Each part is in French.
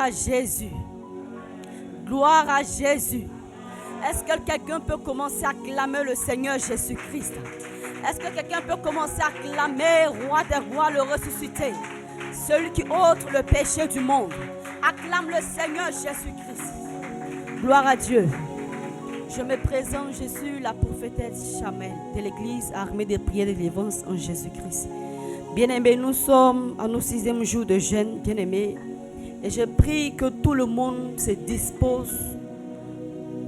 à Jésus. Gloire à Jésus. Est-ce que quelqu'un peut commencer à clamer le Seigneur Jésus-Christ? Est-ce que quelqu'un peut commencer à clamer Roi des rois, le ressuscité, celui qui ôte le péché du monde? Acclame le Seigneur Jésus-Christ. Gloire à Dieu. Je me présente, je suis la prophétesse Chamel de l'église armée des prières de délivrance en Jésus-Christ. Bien-aimés, nous sommes à nos 6e jour de jeûne, bien-aimés. Et je prie que tout le monde se dispose,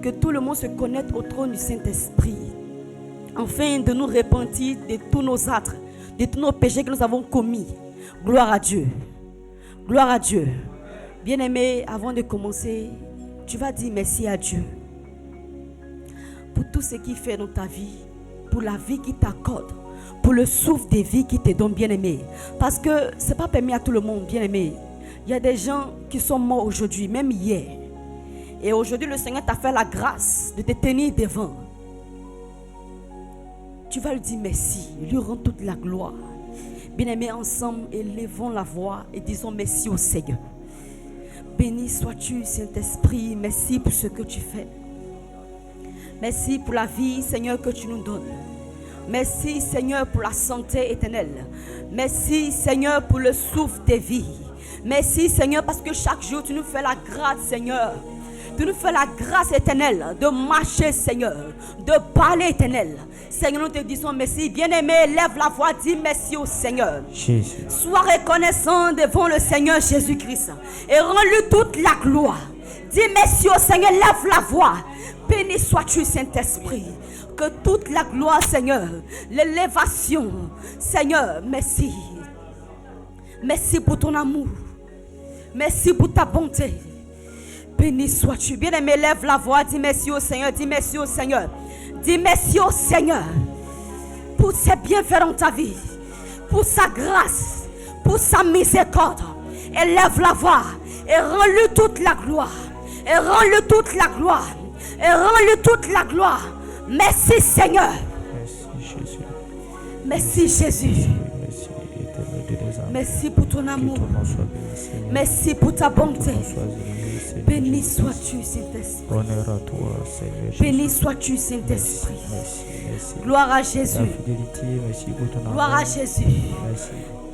que tout le monde se connecte au trône du Saint-Esprit, afin de nous repentir de tous nos actes, de tous nos péchés que nous avons commis. Gloire à Dieu. Gloire à Dieu. Bien-aimé, avant de commencer, tu vas dire merci à Dieu pour tout ce qu'il fait dans ta vie, pour la vie qu'il t'accorde, pour le souffle de vie qu'il te donne, bien-aimé. Parce que ce n'est pas permis à tout le monde, bien-aimé. Il y a des gens qui sont morts aujourd'hui, même hier. Et aujourd'hui, le Seigneur t'a fait la grâce de te tenir devant. Tu vas lui dire merci, lui rendre toute la gloire. Bien-aimés, ensemble, élevons la voix et disons merci au Seigneur. Béni sois-tu, Saint-Esprit. Merci pour ce que tu fais. Merci pour la vie, Seigneur, que tu nous donnes. Merci, Seigneur, pour la santé éternelle. Merci, Seigneur, pour le souffle de vie. Merci, Seigneur, parce que chaque jour, tu nous fais la grâce, Seigneur. Tu nous fais la grâce éternelle de marcher, Seigneur, de parler, éternel. Seigneur, nous te disons merci. Bien-aimé, lève la voix, dis merci au Seigneur. Jésus. Sois reconnaissant devant le Seigneur Jésus-Christ et rends-lui toute la gloire. Dis merci au Seigneur, lève la voix. Béni sois-tu, Saint-Esprit. Que toute la gloire, Seigneur, l'élévation, Seigneur, merci. Merci pour ton amour. Merci pour ta bonté. Béni sois-tu. Bien-aimé, lève la voix. Dis merci au Seigneur. Dis merci au Seigneur. Dis merci au Seigneur pour ses bienfaits dans ta vie, pour sa grâce, pour sa miséricorde. Et lève la voix et rends-lui toute la gloire. Et rends-lui toute la gloire. Et rends-lui toute la gloire. Merci Seigneur. Merci Jésus. Merci Jésus. Merci pour ton amour. Merci pour ta bonté. Béni sois-tu, Saint-Esprit. Béni sois-tu, Saint-Esprit. Gloire à Jésus. Gloire à Jésus.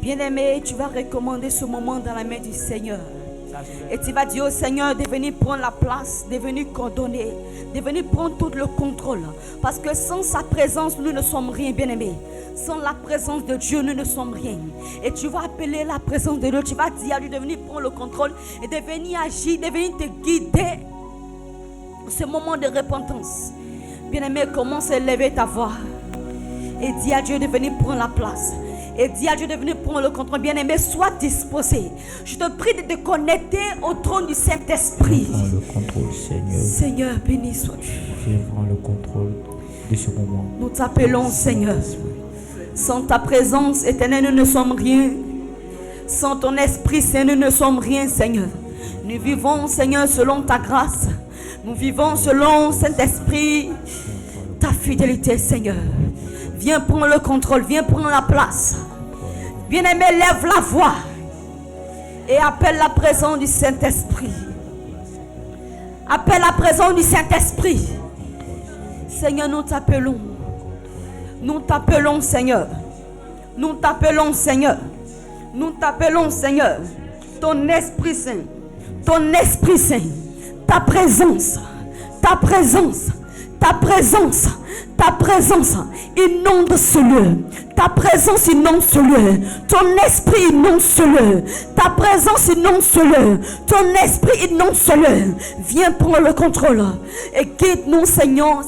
Bien-aimé, tu vas recommander ce moment dans la main du Seigneur. Et tu vas dire au Seigneur de venir prendre la place, de venir coordonner, de venir prendre tout le contrôle. Parce que sans sa présence, nous ne sommes rien, bien-aimés. Sans la présence de Dieu, nous ne sommes rien. Et tu vas appeler la présence de Dieu. Tu vas dire à lui de venir prendre le contrôle et de venir agir, de venir te guider. Ce moment de repentance. Bien-aimé, commence à élever ta voix. Et dis à Dieu de venir prendre la place. Et dis à Dieu de venir prendre le contrôle. Bien-aimé, sois disposé. Je te prie de te connecter au trône du Saint-Esprit. Viens prendre le contrôle, Seigneur. Seigneur, béni sois-tu. Viens prendre le contrôle de ce moment. Nous t'appelons, Seigneur. Sans ta présence éternelle, nous ne sommes rien. Sans ton Esprit Saint, nous ne sommes rien, Seigneur. Nous vivons, Seigneur, selon ta grâce. Nous vivons selon Saint-Esprit, ta fidélité, Seigneur. Viens prendre le contrôle, viens prendre la place. Bien-aimé, lève la voix et appelle la présence du Saint-Esprit. Appelle la présence du Saint-Esprit. Seigneur, nous t'appelons. Nous t'appelons, Seigneur. Nous t'appelons, Seigneur. Nous t'appelons, Seigneur. Ton Esprit Saint. Ton Esprit Saint. Ta présence. Ta présence. Ta présence. Ta présence inonde ce lieu. Ta présence inonde ce lieu. Ton esprit inonde ce lieu. Ta présence inonde ce lieu. Ton esprit inonde ce lieu. Viens prendre le contrôle. Et guide-nous, Seigneur,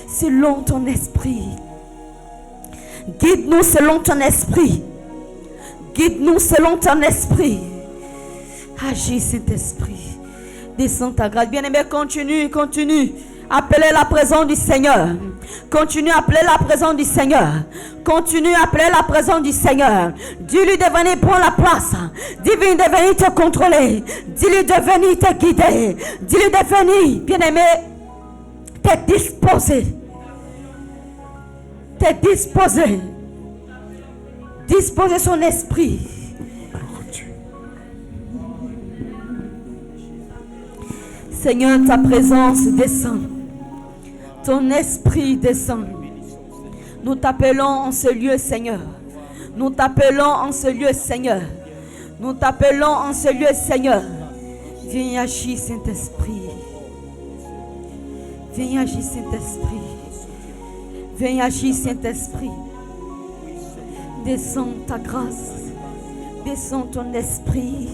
selon ton esprit. Guide-nous selon ton esprit. Guide-nous selon ton esprit. Agis, Saint-Esprit. Descends ta grâce. Bien-aimé, continue. Appelez la présence du Seigneur. Continue à appeler la présence du Seigneur. Continue à appeler la présence du Seigneur. Dis-lui de venir prendre la place. Dis-lui de venir te contrôler. Dis-lui de venir te guider. Dis-lui de venir, bien-aimé, te disposer. Disposer son esprit. Seigneur, ta présence descend. Ton esprit descend. Nous t'appelons en ce lieu, Seigneur. Nous t'appelons en ce lieu, Seigneur. Nous t'appelons en ce lieu, Seigneur. Viens agir, Saint-Esprit. Viens agir, Saint-Esprit. Viens agir, Saint-Esprit. Descends ta grâce. Descends ton esprit.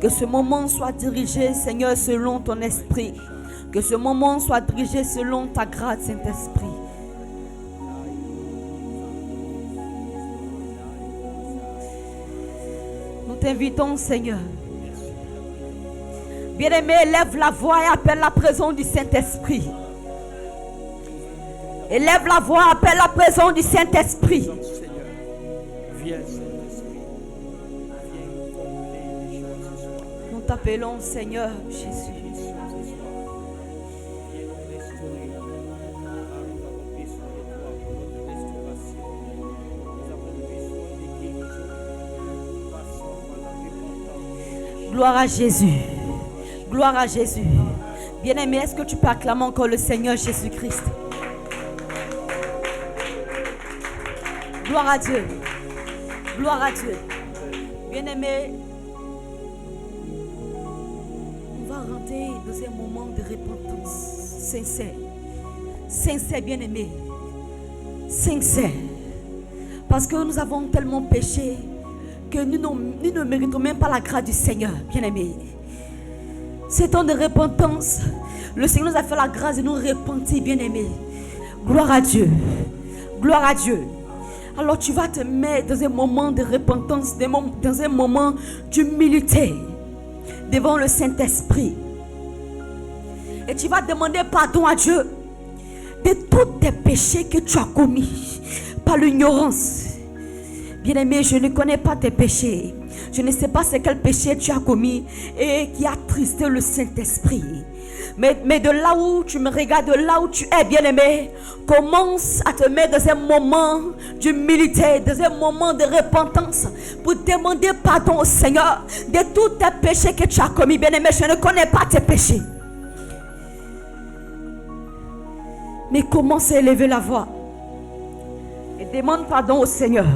Que ce moment soit dirigé, Seigneur, selon ton esprit. Que ce moment soit dirigé selon ta grâce, Saint-Esprit. Nous t'invitons, Seigneur. Bien-aimé, élève la voix et appelle la présence du Saint-Esprit. Élève la voix, appelle la présence du Saint-Esprit. Nous t'appelons, Seigneur Jésus. Gloire à Jésus. Gloire à Jésus. Bien-aimé, est-ce que tu peux acclamer encore le Seigneur Jésus-Christ? Gloire à Dieu. Gloire à Dieu. Bien-aimé, on va rentrer dans un moment de repentance sincère. Sincère, bien-aimé. Sincère. Parce que nous avons tellement péché que nous ne méritons même pas la grâce du Seigneur, bien-aimé. C'est temps de repentance. Le Seigneur nous a fait la grâce de nous repentir, bien-aimé. Gloire à Dieu. Gloire à Dieu. Alors tu vas te mettre dans un moment de repentance, dans un moment d'humilité devant le Saint-Esprit. Et tu vas demander pardon à Dieu de tous tes péchés que tu as commis par l'ignorance. Bien-aimé, je ne connais pas tes péchés. Je ne sais pas c'est quel péché tu as commis et qui a attristé le Saint-Esprit. Mais de là où tu me regardes, de là où tu es, bien-aimé, commence à te mettre dans un moment d'humilité, dans un moment de repentance pour demander pardon au Seigneur de tous tes péchés que tu as commis. Bien-aimé, je ne connais pas tes péchés. Mais commence à élever la voix et demande pardon au Seigneur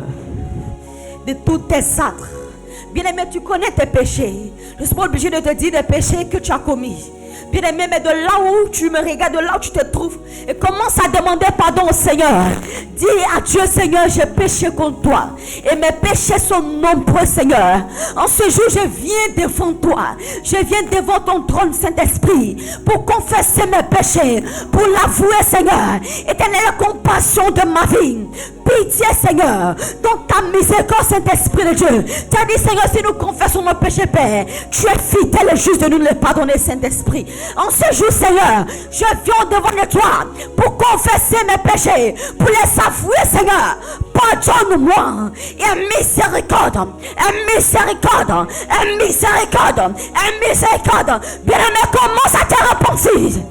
de tous tes actes. Bien-aimé, tu connais tes péchés. Je ne suis pas obligé de te dire des péchés que tu as commis. Bien-aimé, mais de là où tu me regardes, de là où tu te trouves, et commence à demander pardon au Seigneur. Dis à Dieu, Seigneur, j'ai péché contre toi. Et mes péchés sont nombreux, Seigneur. En ce jour, je viens devant toi. Je viens devant ton trône, Saint-Esprit, pour confesser mes péchés, pour l'avouer, Seigneur. Éternelle compassion de ma vie. Pitié, Seigneur, dans ta miséricorde, Saint-Esprit de Dieu. Tu as dit, Seigneur, si nous confessons nos péchés, Père, tu es fidèle et juste de nous les pardonner, Saint-Esprit. En ce jour, Seigneur, je viens devant toi pour confesser mes péchés, pour les avouer, Seigneur. Pardonne-moi et miséricorde, miséricorde, miséricorde, miséricorde. Bien-aimé, commence à te repentir.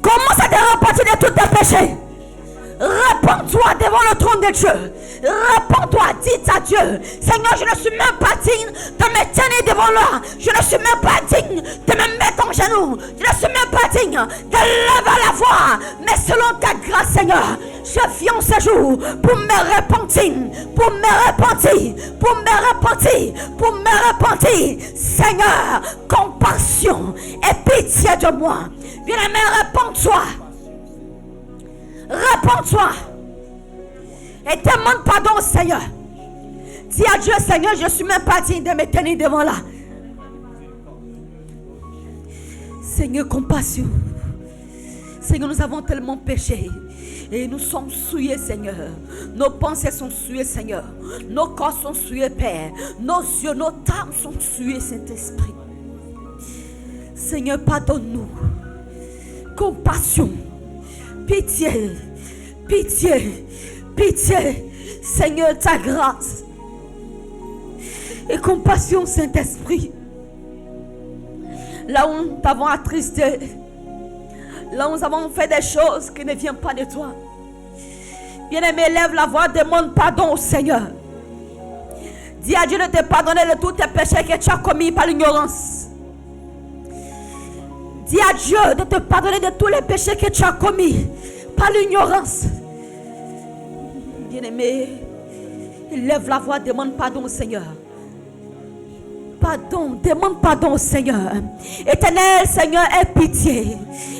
Commence à te repentir de tous tes péchés. Répands-toi devant le trône de Dieu. Répands-toi, dis à Dieu, Seigneur, je ne suis même pas digne de me tenir devant lui. Je ne suis même pas digne de me mettre en genoux. Je ne suis même pas digne de lever la voix. Mais selon ta grâce, Seigneur, je viens ce jour pour me repentir, pour me repentir, pour me repentir, pour me repentir. Seigneur, compassion et pitié de moi. Bien-aimé, répands-toi. Répands-toi et demande pardon au Seigneur. Dis à Dieu, Seigneur, je ne suis même pas digne de me tenir devant là. Seigneur, compassion. Seigneur, nous avons tellement péché et nous sommes souillés, Seigneur. Nos pensées sont souillées, Seigneur. Nos corps sont souillés, Père. Nos yeux, nos âmes sont souillées, Saint-Esprit. Seigneur, pardonne-nous. Compassion. Pitié, pitié, pitié, Seigneur, ta grâce et compassion, Saint-Esprit. Là où nous t'avons attristé, là où nous avons fait des choses qui ne viennent pas de toi, bien-aimé, lève la voix, demande pardon au Seigneur. Dis à Dieu de te pardonner de tous tes péchés que tu as commis par l'ignorance. Dis à Dieu de te pardonner de tous les péchés que tu as commis par l'ignorance. Bien-aimé, lève la voix, demande pardon au Seigneur. Pardon, demande pardon au Seigneur. Éternel Seigneur, aie pitié.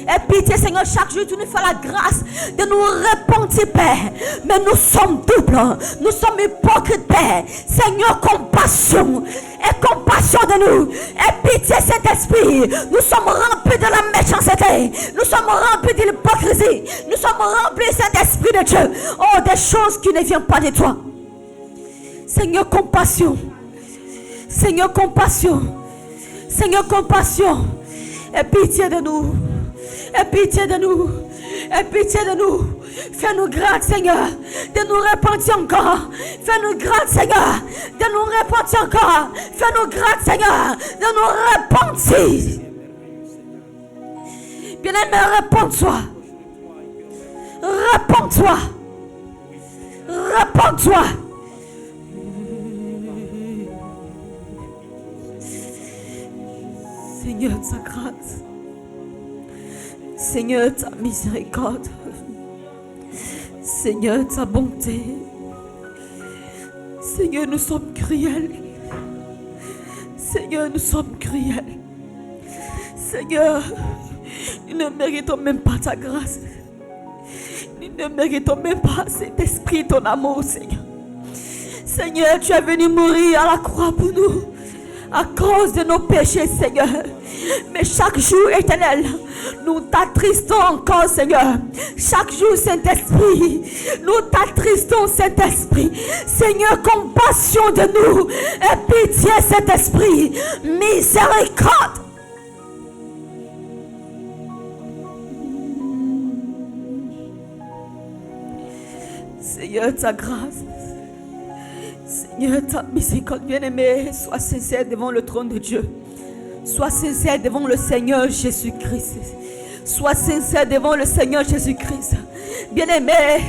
Aie pitié Seigneur, chaque jour tu nous fais la grâce de nous repentir Père. Mais nous sommes doubles, nous sommes hypocrites Père. Seigneur, compassion. Aie compassion de nous. Aie pitié Saint-Esprit. Nous sommes remplis de la méchanceté. Nous sommes remplis de l'hypocrisie. Nous sommes remplis Saint-Esprit de Dieu. Oh, des choses qui ne viennent pas de toi. Seigneur, compassion. Seigneur, compassion. Seigneur, compassion. Aie pitié de nous. Aie pitié de nous. Aie pitié de nous. Fais-nous grâce, Seigneur, de nous repentir encore. Fais-nous grâce, Seigneur, de nous repentir encore. Fais-nous grâce, Seigneur, de nous repentir. Bien-aimé, réponds-toi. Réponds-toi. Réponds-toi. Seigneur, ta grâce. Seigneur, ta miséricorde. Seigneur, ta bonté. Seigneur, nous sommes cruels. Seigneur, nous sommes cruels. Seigneur, nous ne méritons même pas ta grâce. Nous ne méritons même pas cet esprit, ton amour, Seigneur. Seigneur, tu es venu mourir à la croix pour nous, à cause de nos péchés, Seigneur. Mais chaque jour, Éternel, nous t'attristons encore, Seigneur. Chaque jour, Saint-Esprit, nous t'attristons, Saint-Esprit. Seigneur, compassion de nous et pitié, Saint-Esprit. Miséricorde. Seigneur, ta grâce. Seigneur, ta miséricorde, bien-aimé, sois sincère devant le trône de Dieu. Sois sincère devant le Seigneur Jésus-Christ. Sois sincère devant le Seigneur Jésus-Christ. Bien-aimé,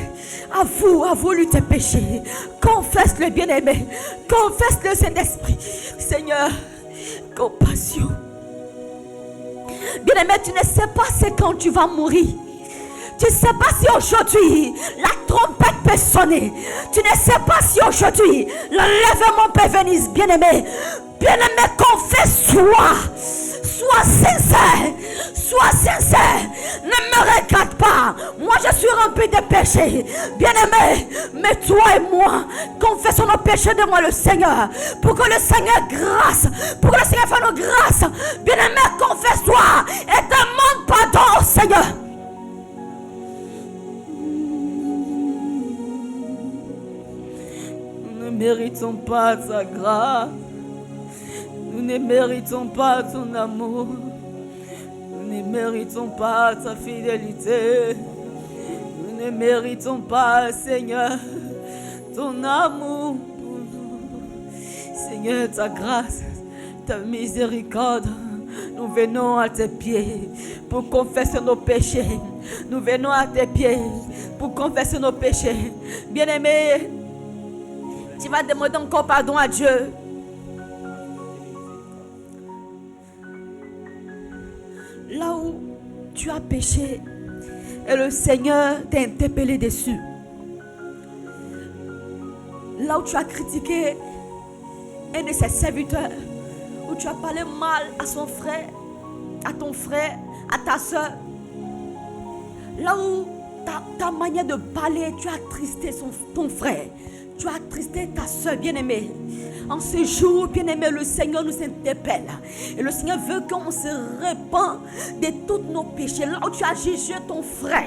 avoue-lui tes péchés. Confesse-le, bien-aimé. Confesse-le, Saint-Esprit. Seigneur, compassion. Bien-aimé, tu ne sais pas c'est quand tu vas mourir. Tu ne sais pas si aujourd'hui la trompette peut sonner. Tu ne sais pas si aujourd'hui l'enlèvement peut venir. Bien-aimé, bien-aimé, confesse-toi. Sois sincère. Sois sincère. Ne me regarde pas. Moi, je suis rempli de péchés. Bien-aimé, mais toi et moi, confessons nos péchés devant le Seigneur. Pour que le Seigneur grâce. Pour que le Seigneur fasse nos grâces. Bien-aimé, confesse-toi. Et demande pardon au Seigneur. Nous ne méritons pas ta grâce. Nous ne méritons pas ton amour. Nous ne méritons pas ta fidélité. Nous ne méritons pas, Seigneur, ton amour pour nous. Seigneur, ta grâce, ta miséricorde. Nous venons à tes pieds pour confesser nos péchés. Nous venons à tes pieds pour confesser nos péchés. Bien-aimé, tu vas demander encore pardon à Dieu. Là où tu as péché et le Seigneur t'a interpellé dessus. Là où tu as critiqué un de ses serviteurs, où tu as parlé mal à son frère, à ton frère, à ta soeur. Là où ta manière de parler, tu as attristé ton frère. Tu as attristé ta soeur bien-aimée. En ce jour, bien-aimé, le Seigneur nous interpelle. Et le Seigneur veut qu'on se répand de tous nos péchés. Là où tu as jugé ton frère,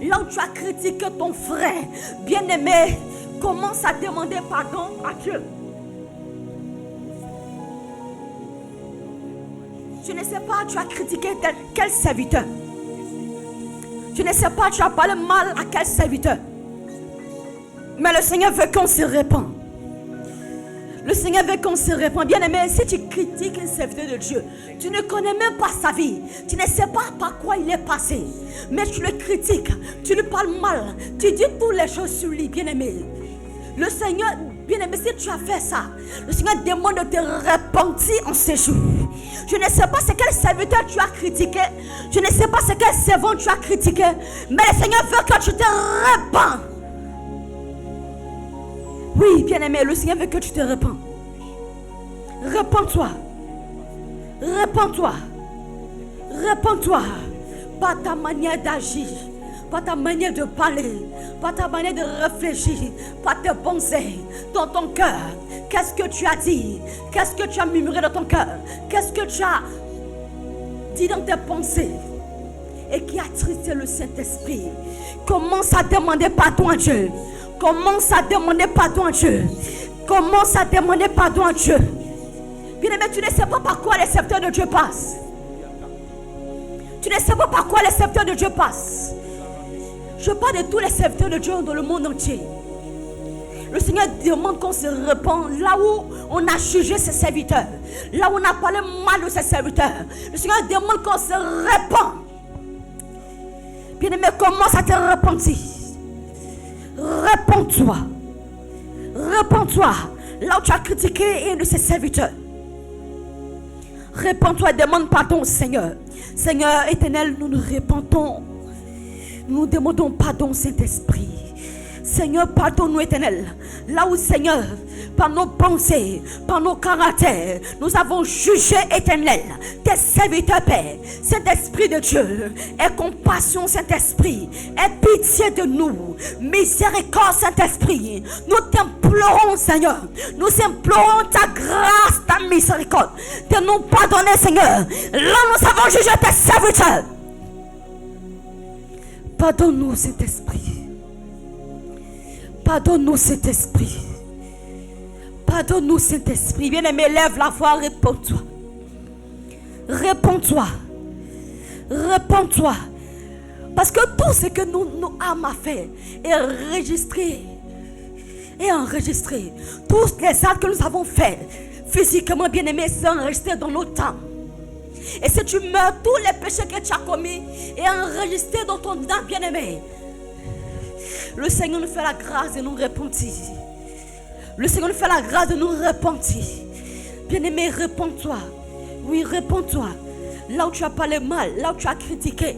là où tu as critiqué ton frère, bien-aimé, commence à demander pardon à Dieu. Tu ne sais pas, tu as critiqué quel serviteur. Tu ne sais pas, tu as parlé mal à quel serviteur. Mais le Seigneur veut qu'on se répand. Le Seigneur veut qu'on se répand. Bien-aimé, si tu critiques un serviteur de Dieu, tu ne connais même pas sa vie. Tu ne sais pas par quoi il est passé. Mais tu le critiques, tu lui parles mal. Tu dis toutes les choses sur lui, bien-aimé. Le Seigneur Bien-aimé, si tu as fait ça, le Seigneur demande de te repentir en ce jour. Je ne sais pas c'est quel serviteur tu as critiqué. Je ne sais pas c'est quel servant tu as critiqué. Mais le Seigneur veut que tu te repens. Oui, bien-aimé, le Seigneur veut que tu te repens. Repens-toi. Repens-toi. Repens-toi. Par ta manière d'agir, par ta manière de parler, par ta manière de réfléchir, par tes pensées, dans ton cœur. Qu'est-ce que tu as dit? Qu'est-ce que tu as murmuré dans ton cœur? Qu'est-ce que tu as dit dans tes pensées? Et qui a attristé le Saint-Esprit? Commence à demander pardon à Dieu. Commence à demander pardon à Dieu. Commence à demander pardon à Dieu. Bien-aimé, tu ne sais pas par quoi les serviteurs de Dieu passent. Tu ne sais pas par quoi les serviteurs de Dieu passent. Je parle de tous les serviteurs de Dieu dans le monde entier. Le Seigneur demande qu'on se repent là où on a jugé ses serviteurs, là où on a parlé mal de ses serviteurs. Le Seigneur demande qu'on se repent. Bien-aimé, commence à te repentir. Repends-toi. Repends-toi là où tu as critiqué un de ses serviteurs. Repends-toi et demande pardon au Seigneur. Seigneur éternel, nous nous repentons. Nous demandons pardon au Saint-Esprit. Seigneur, pardonne-nous éternel. Là où Seigneur, par nos pensées, par nos caractères, nous avons jugé éternel tes serviteurs, Père. Saint-Esprit de Dieu, aie compassion, Saint-Esprit, aie pitié de nous, miséricorde, Saint-Esprit. Nous t'implorons, Seigneur, nous implorons ta grâce, ta miséricorde, de nous pardonner, Seigneur. Là nous avons jugé tes serviteurs. Pardonne-nous, Saint-Esprit. Pardonne-nous, Saint-Esprit. Pardonne-nous, Saint-Esprit. Bien-aimé, lève la voix, réponds-toi. Réponds-toi. Réponds-toi. Parce que tout ce que nous âmes à faire est enregistré. Est enregistré. Tous les actes que nous avons faits, physiquement, bien-aimé, sont enregistrés dans nos temps. Et si tu meurs, tous les péchés que tu as commis est enregistré dans ton âme, bien-aimé. Le Seigneur nous fait la grâce de nous repentir. Le Seigneur nous fait la grâce de nous repentir. Bien-aimé, réponds-toi. Oui, réponds-toi. Là où tu as parlé mal, là où tu as critiqué,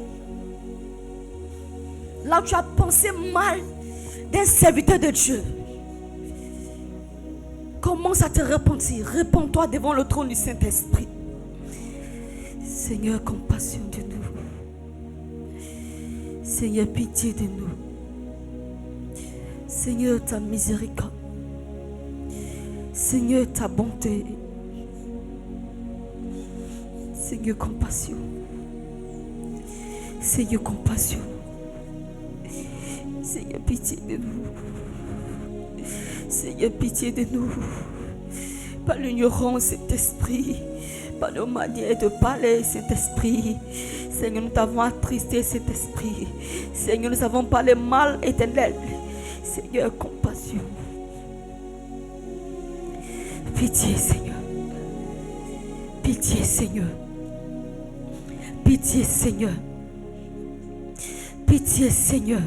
là où tu as pensé mal d'un serviteur de Dieu, commence à te repentir. Réponds-toi devant le trône du Saint-Esprit. Seigneur, compassion de nous. Seigneur, pitié de nous. Seigneur, ta miséricorde. Seigneur, ta bonté. Seigneur, compassion. Seigneur, compassion. Seigneur, pitié de nous. Seigneur, pitié de nous. Pas l'ignorance, cet esprit. Pas nos manières de parler, cet esprit. Seigneur, nous t'avons attristé, cet esprit. Seigneur, nous avons parlé mal, éternel. Seigneur, compassion. Pitié, Seigneur. Pitié, Seigneur. Pitié, Seigneur. Pitié, Seigneur.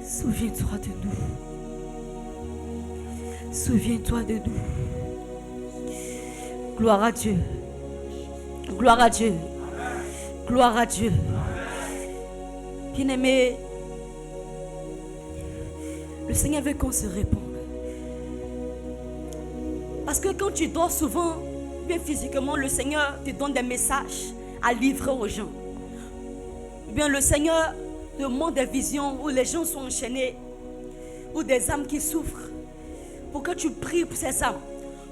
Souviens-toi de nous. Souviens-toi de nous. Gloire à Dieu. Gloire à Dieu. Gloire à Dieu. Bien-aimé, le Seigneur veut qu'on se réponde. Parce que quand tu dors souvent, bien physiquement, le Seigneur te donne des messages à livrer aux gens. Bien, le Seigneur te montre des visions où les gens sont enchaînés, ou des âmes qui souffrent, pour que tu pries pour ces âmes,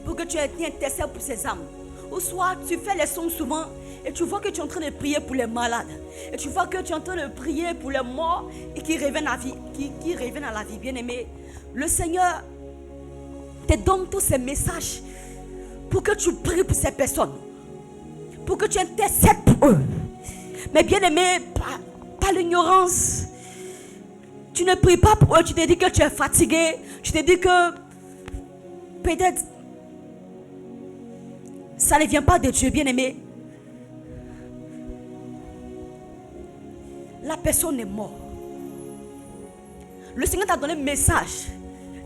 pour que tu intercèdes pour ces âmes. Ou soit tu fais les sons souvent et tu vois que tu es en train de prier pour les malades. Et tu vois que tu es en train de prier pour les morts et qui reviennent à la vie, qui reviennent à la vie. Bien-aimé, le Seigneur te donne tous ces messages pour que tu pries pour ces personnes, pour que tu intercèdes pour eux. Mais bien-aimé, par l'ignorance, tu ne pries pas pour eux. Tu te dis que tu es fatigué. Tu te dis que peut-être ça ne vient pas de Dieu, bien-aimé. La personne est morte. Le Seigneur t'a donné un message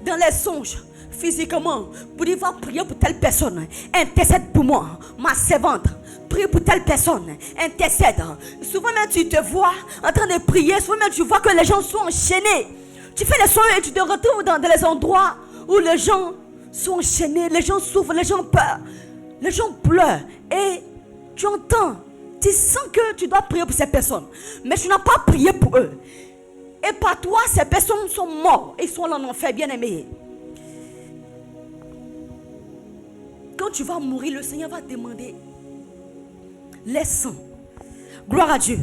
dans les songes, physiquement, pour dire va prier pour telle personne, intercède pour moi, ma servante. Prie pour telle personne, intercède. Souvent même tu te vois en train de prier, souvent même tu vois que les gens sont enchaînés. Tu fais les soins et tu te retrouves dans les endroits où les gens sont enchaînés, les gens souffrent, les gens peur, les gens pleurent. Et tu entends, tu sens que tu dois prier pour ces personnes, mais tu n'as pas prié pour eux. Et par toi, ces personnes sont mortes, ils sont en enfer, bien aimés. Quand tu vas mourir, le Seigneur va te demander les sangs. Gloire à Dieu.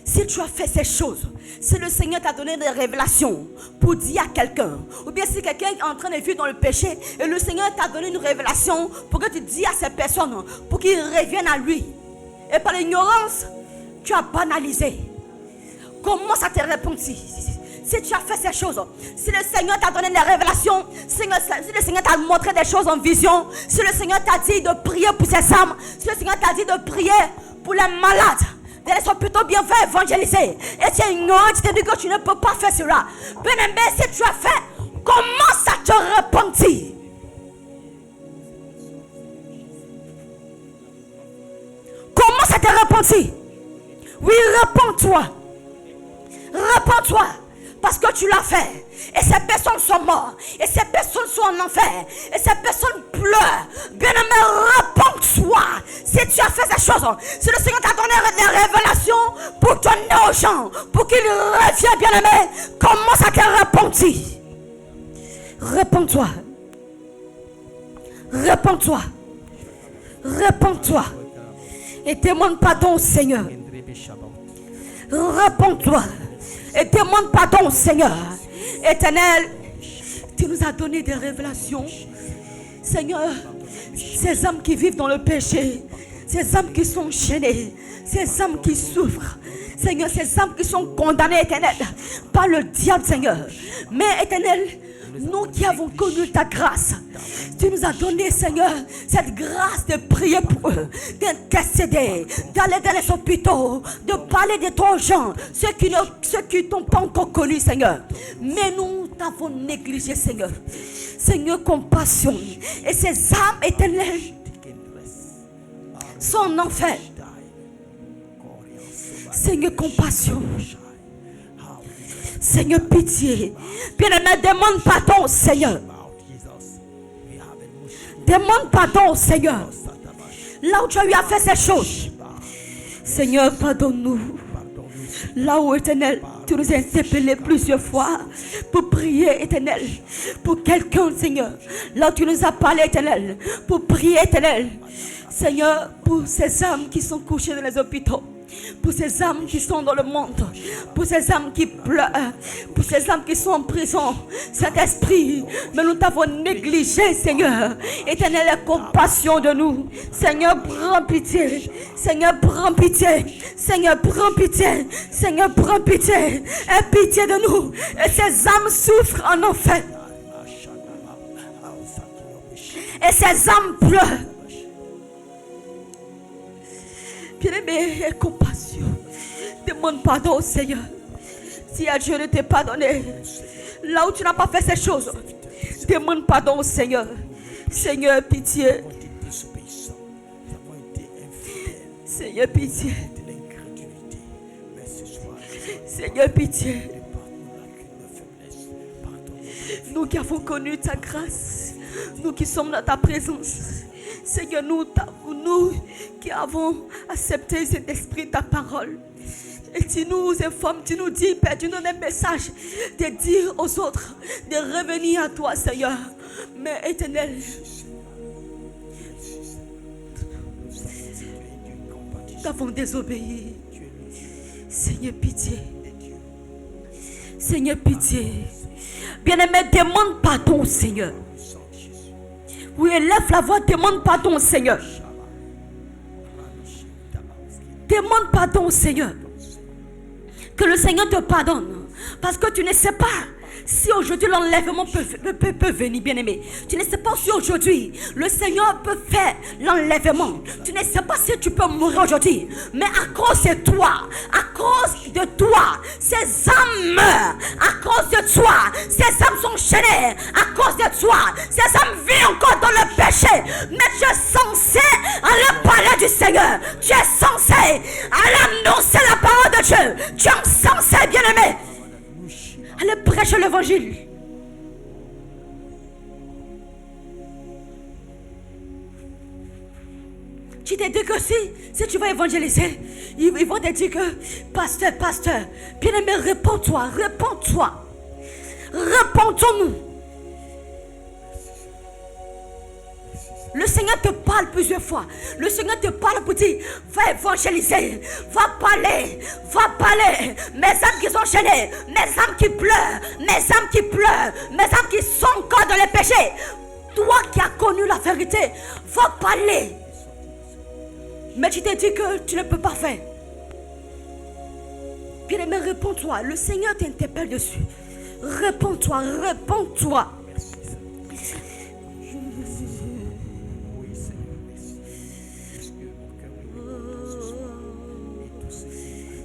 Si tu as fait ces choses, si le Seigneur t'a donné des révélations pour dire à quelqu'un, ou bien si quelqu'un est en train de vivre dans le péché et le Seigneur t'a donné une révélation pour que tu dises à ces personnes, pour qu'ils reviennent à lui, et par l'ignorance, tu as banalisé. Comment ça te répond si tu as fait ces choses, si le Seigneur t'a donné des révélations, si le Seigneur t'a montré des choses en vision, si le Seigneur t'a dit de prier pour ses âmes, si le Seigneur t'a dit de prier pour les malades, d'aller sont plutôt bien fait évangéliser, et tu es ignorant, tu te dis que tu ne peux pas faire cela. Bien-aimé, si tu as fait, comment ça te repentit? Comment ça te repentit? Oui, réponds-toi. Réponds-toi. Parce que tu l'as fait. Et ces personnes sont mortes. Et ces personnes sont en enfer. Et ces personnes pleurent. Bien-aimé, réponds-toi. Si tu as fait ces choses, si le Seigneur t'a donné des révélations pour donner aux gens, pour qu'ils reviennent, bien-aimé, comment ça te répondit? Réponds-toi. Réponds-toi. Réponds-toi. Et demande pardon au Seigneur. Réponds-toi. Et demande pardon au Seigneur. Éternel, tu nous as donné des révélations. Seigneur, ces âmes qui vivent dans le péché, ces âmes qui sont enchaînées, ces âmes qui souffrent, Seigneur, ces âmes qui sont condamnées, éternel, par le diable, Seigneur. Mais éternel, nous qui avons connu ta grâce, tu nous as donné, Seigneur, cette grâce de prier pour eux, d'intercéder, d'aller dans les hôpitaux, de parler de toi aux gens, ceux qui t'ont pas encore connu, Seigneur. Mais nous t'avons négligé, Seigneur. Seigneur, compassion. Et ces âmes éternelles sont en enfer. Seigneur, compassion. Seigneur, pitié. Bien-aimé, demande pardon au Seigneur. Demande pardon au Seigneur. Là où tu as eu à faire ces choses. Seigneur, pardonne-nous. Là où, éternel, tu nous as interpellés plusieurs fois pour prier, éternel, pour quelqu'un, Seigneur. Là où tu nous as parlé, éternel, pour prier, éternel. Seigneur, pour ces âmes qui sont couchées dans les hôpitaux. Pour ces âmes qui sont dans le monde, pour ces âmes qui pleurent, pour ces âmes qui sont en prison, Saint-Esprit, mais nous t'avons négligé, Seigneur. Éternel, aie compassion de nous. Seigneur, prends pitié. Seigneur, prends pitié. Seigneur, prends pitié. Seigneur, prends pitié. Aie pitié de nous. Et ces âmes souffrent en enfer. Et ces âmes pleurent. Bien-aimé, aie compassion. Demande pardon au Seigneur. Si à Dieu ne t'est pas donné, là où tu n'as pas fait ces choses, demande pardon au Seigneur. Seigneur, pitié. Seigneur, pitié. Seigneur, pitié. Nous qui avons connu ta grâce, nous qui sommes dans ta présence, Seigneur, nous qui avons accepté cet esprit, ta parole, et tu nous informes, tu nous dis, Père, tu nous donnes un message de dire aux autres, de revenir à toi, Seigneur. Mais éternel, nous avons désobéi. Seigneur, pitié. Seigneur, pitié. Bien-aimé, demande pardon au Seigneur. Oui, élève la voix, demande pardon au Seigneur. Demande pardon au Seigneur. Que le Seigneur te pardonne. Parce que tu ne sais pas si aujourd'hui l'enlèvement peut venir, bien-aimé. Tu ne sais pas si aujourd'hui le Seigneur peut faire l'enlèvement. Tu ne sais pas si tu peux mourir aujourd'hui, mais à cause de toi, ces âmes meurent. À cause de toi, ces âmes sont chaînées. À cause de toi, ces âmes vivent encore dans le péché. Mais tu es censé aller parler du Seigneur. Tu es censé aller annoncer la parole de Dieu. Tu es censé, bien-aimé, aller prêcher l'évangile. Tu t'es dit que si tu vas évangéliser, ils vont te dire que pasteur, bien-aimé, réponds-toi. Répondons-nous. Le Seigneur te parle plusieurs fois. Le Seigneur te parle pour dire, va évangéliser, va parler. Mes âmes qui sont chaînées, mes âmes qui pleurent, mes âmes qui sont encore dans le péché. Toi qui as connu la vérité, va parler. Mais tu t'es dit que tu ne peux pas faire. Bien-aimé, réponds-toi. Le Seigneur t'interpelle dessus. Réponds-toi.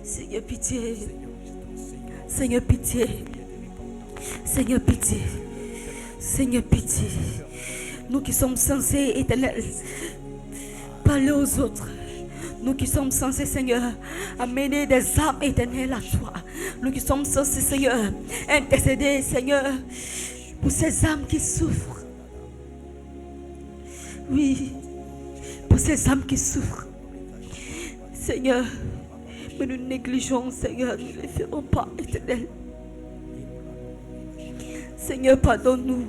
Seigneur, pitié. Seigneur, pitié. Seigneur, pitié. Seigneur, pitié. Nous qui sommes censés, Éternel, parler aux autres. Nous qui sommes censés, Seigneur, amener des âmes éternelles à toi. Nous qui sommes censés, Seigneur, intercéder, Seigneur, pour ces âmes qui souffrent. Oui, pour ces âmes qui souffrent. Seigneur, mais nous négligeons, Seigneur, nous ne les ferons pas, Éternel. Seigneur, pardonne-nous.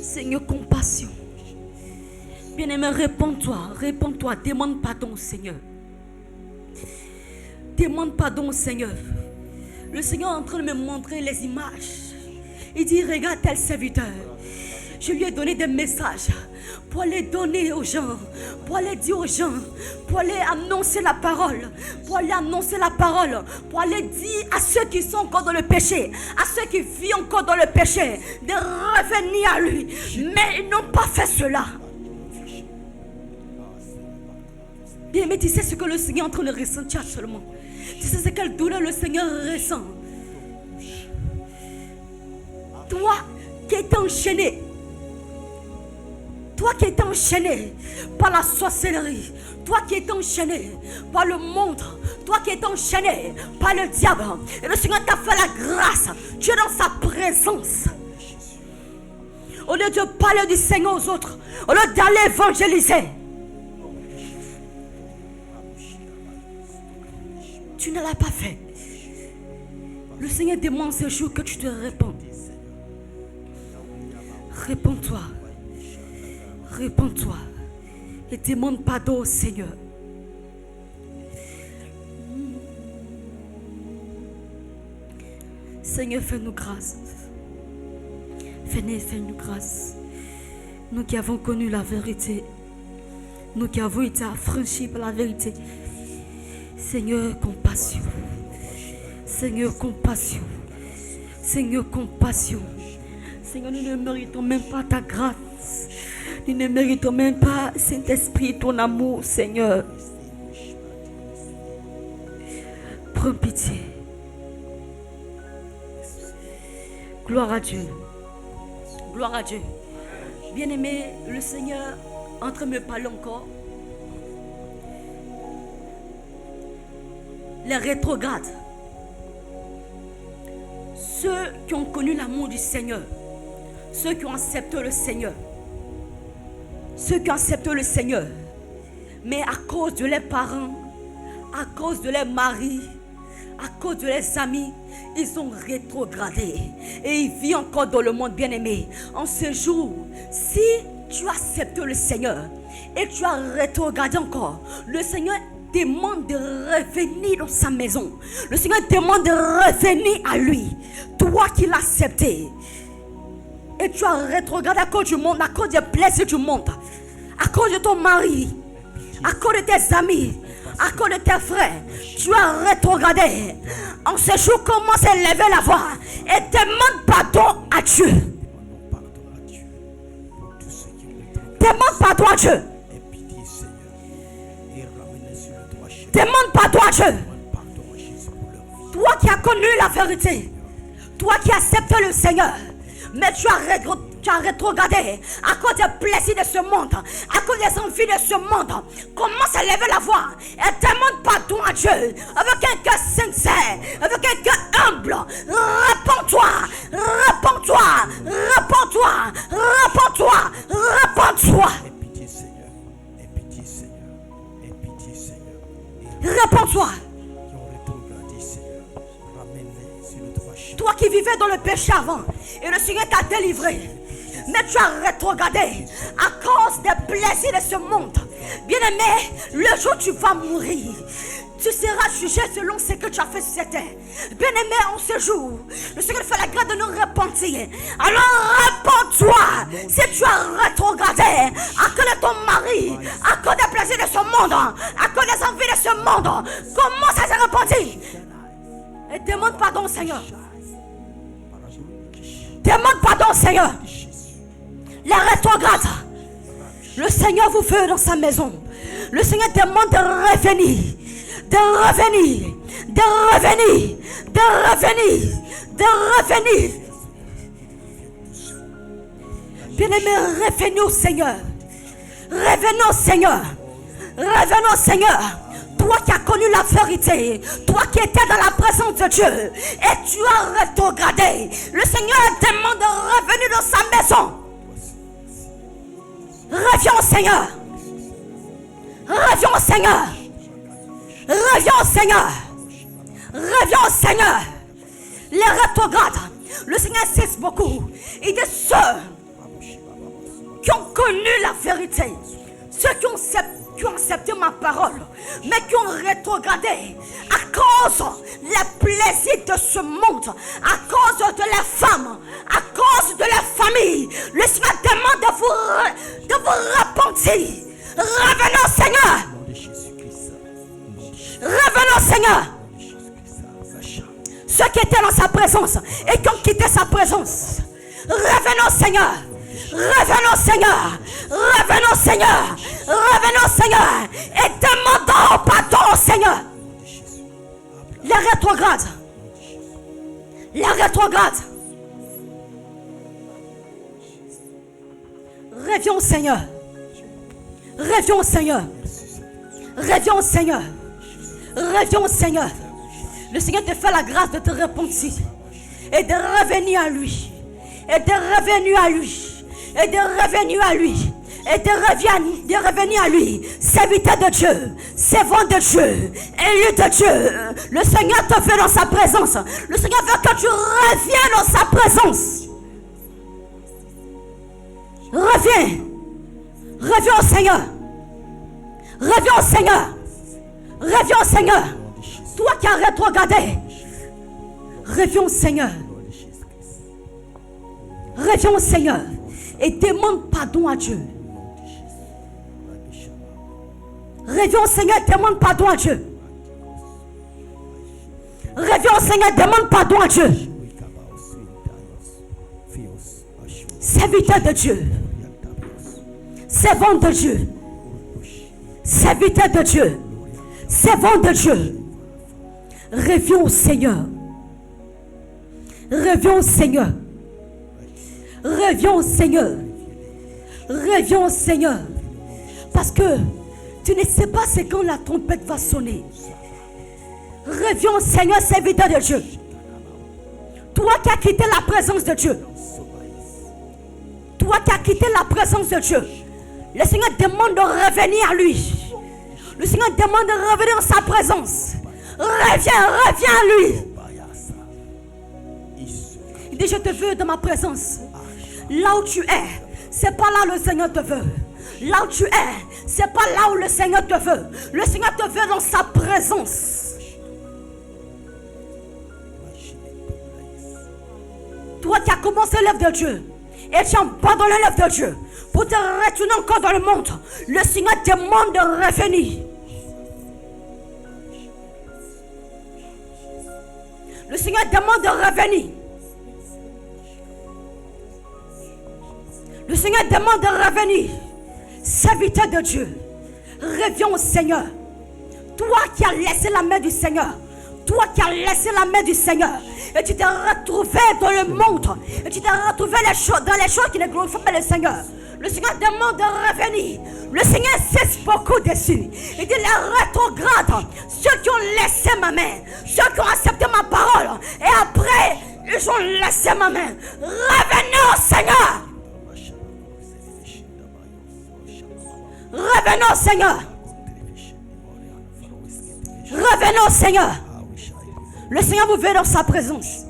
Seigneur, compassion. Bien-aimé, réponds-toi, demande pardon au Seigneur. Demande pardon au Seigneur. Le Seigneur est en train de me montrer les images. Il dit, regarde tel serviteur. Je lui ai donné des messages pour les donner aux gens, pour les dire aux gens, pour aller annoncer la parole, pour aller dire à ceux qui sont encore dans le péché, à ceux qui vivent encore dans le péché, de revenir à lui. Mais ils n'ont pas fait cela. Bien, mais tu sais ce que le Seigneur est en train de ressentir actuellement. Tu sais quelle douleur le Seigneur ressent. Toi qui es enchaîné. Toi qui es enchaîné par la sorcellerie. Toi qui es enchaîné par le monde. Toi qui es enchaîné par le diable. Et le Seigneur t'a fait la grâce. Tu es dans sa présence. Au lieu de parler du Seigneur aux autres. Au lieu d'aller évangéliser. Tu ne l'as pas fait. Le Seigneur demande ce jour que tu te réponds. Réponds-toi. Et demande pardon au Seigneur. Seigneur, fais-nous grâce. Fais-nous grâce. Nous qui avons connu la vérité. Nous qui avons été affranchis par la vérité. Seigneur, compassion. Seigneur, compassion. Seigneur, compassion. Seigneur, nous ne méritons même pas ta grâce. Nous ne méritons même pas, Saint-Esprit, ton amour, Seigneur. Prends pitié. Gloire à Dieu. Gloire à Dieu. Bien-aimé, le Seigneur est en train de me parler encore. Les rétrogrades, ceux qui ont connu l'amour du Seigneur, ceux qui ont accepté le Seigneur, mais à cause de leurs parents, à cause de leurs maris, à cause de leurs amis, ils ont rétrogradé et ils vivent encore dans le monde, bien-aimé. En ce jour, si tu acceptes le Seigneur et tu as rétrogradé encore, le Seigneur demande de revenir dans sa maison. Le Seigneur demande de revenir à lui. Toi qui l'as accepté et tu as rétrogradé à cause du monde, à cause des plaisirs du monde, à cause de ton mari, à cause de tes amis, à cause de tes frères, tu as rétrogradé. En ce jour, commence à lever la voix et demande pardon à Dieu. Demande pardon à Dieu. Demande pardon à Dieu. Pardon à Jésus pour leur vie. Toi qui as connu la vérité, toi qui acceptes le Seigneur, mais tu as rétrogradé à cause des plaisirs de ce monde, à cause des envies de ce monde. Commence à lever la voix et demande pardon à Dieu avec un cœur sincère, avec un cœur humble. Réponds-toi, réponds-toi, réponds-toi, réponds-toi, réponds-toi. Aie pitié, Seigneur. Aie pitié, Seigneur. Aie pitié, Seigneur. Et Réponds-toi. qui ont rétrogradé, Seigneur, ramène-les sur le droit chemin. Toi qui vivais dans le péché avant, et le Seigneur t'a délivré, mais tu as rétrogradé à cause des plaisirs de ce monde. Bien-aimé, le jour où tu vas mourir, tu seras jugé selon ce que tu as fait sur cette terre. Bien-aimé, en ce jour, le Seigneur fait la grâce de nous repentir. Alors réponds-toi. Si tu as rétrogradé à cause de ton mari, à cause des plaisirs de ce monde, à cause des envies de ce monde, commence à se repentir et demande pardon au Seigneur. Demande pardon au Seigneur. Les rétrogrades, le Seigneur vous veut dans sa maison. Le Seigneur demande de revenir, de revenir, de revenir, de revenir, de revenir. Bien-aimés, revenez au Seigneur. Revenez au Seigneur. Revenez au Seigneur. Toi qui as connu la vérité, toi qui étais dans la présence de Dieu et tu as rétrogradé, le Seigneur demande de revenir dans sa maison. Reviens au Seigneur. Reviens au Seigneur. Reviens au Seigneur. Reviens au Seigneur. Les rétrogrades, le Seigneur cesse beaucoup. Il dit ceux qui ont connu la vérité, ceux qui ont accepté ma parole, mais qui ont rétrogradé à cause des plaisirs de ce monde, à cause de la femme, à cause de la famille. Le Seigneur demande de vous repentir. Revenez au Seigneur. Revenez au Seigneur. Ceux qui étaient dans sa présence et qui ont quitté sa présence, revenez au Seigneur. Revenez au Seigneur. Revenez au Seigneur. Revenez au Seigneur. Et demandons pardon au Seigneur. Les rétrogrades. Les rétrogrades. Reviens au Seigneur. Reviens au Seigneur. Reviens au Seigneur. Reviens au Seigneur. Le Seigneur te fait la grâce de te repentir et de revenir à lui. Et de revenir à lui. Et de revenir à lui. Et de revenir à lui. Serviteur de Dieu. Servant de Dieu. Élu de Dieu. Le Seigneur te fait dans sa présence. Le Seigneur veut que tu reviennes dans sa présence. Reviens. Reviens au Seigneur. Reviens au Seigneur. Reviens au Seigneur. Toi qui as rétrogradé. Reviens au Seigneur. Reviens au Seigneur. Et demande pardon à Dieu. Reviens au Seigneur et demande pardon à Dieu. Reviens au Seigneur et demande pardon à Dieu. Serviteur de Dieu. Servant de Dieu. Serviteur de Dieu. Servant de Dieu. Reviens au Seigneur. Reviens au Seigneur. Reviens au Seigneur. Reviens au Seigneur. Parce que tu ne sais pas c'est quand la trompette va sonner. Reviens au Seigneur, serviteur de Dieu. Toi qui as quitté la présence de Dieu. Toi qui as quitté la présence de Dieu. Le Seigneur demande de revenir à lui. Le Seigneur demande de revenir dans sa présence. Reviens, reviens à lui. Il dit, je te veux dans ma présence. Là où tu es, c'est pas là où le Seigneur te veut. Là où tu es, c'est pas là où le Seigneur te veut. Le Seigneur te veut dans sa présence. Toi qui as commencé l'œuvre de Dieu et tu as abandonné l'œuvre de Dieu pour te retourner encore dans le monde, le Seigneur demande de revenir. Le Seigneur demande de revenir. Le Seigneur demande de revenir. Serviteur de Dieu, reviens au Seigneur. Toi qui as laissé la main du Seigneur. Toi qui as laissé la main du Seigneur. Et tu t'es retrouvé dans le monde. Et tu t'es retrouvé dans les choses qui ne glorifient pas le Seigneur. Le Seigneur demande de revenir. Le Seigneur cesse beaucoup dessus. Il dit les rétrogrades, ceux qui ont laissé ma main, ceux qui ont accepté ma parole, et après, ils ont laissé ma main. Revenez au Seigneur. Revenez au Seigneur. Revenez au Seigneur. Le Seigneur vous veut dans sa présence.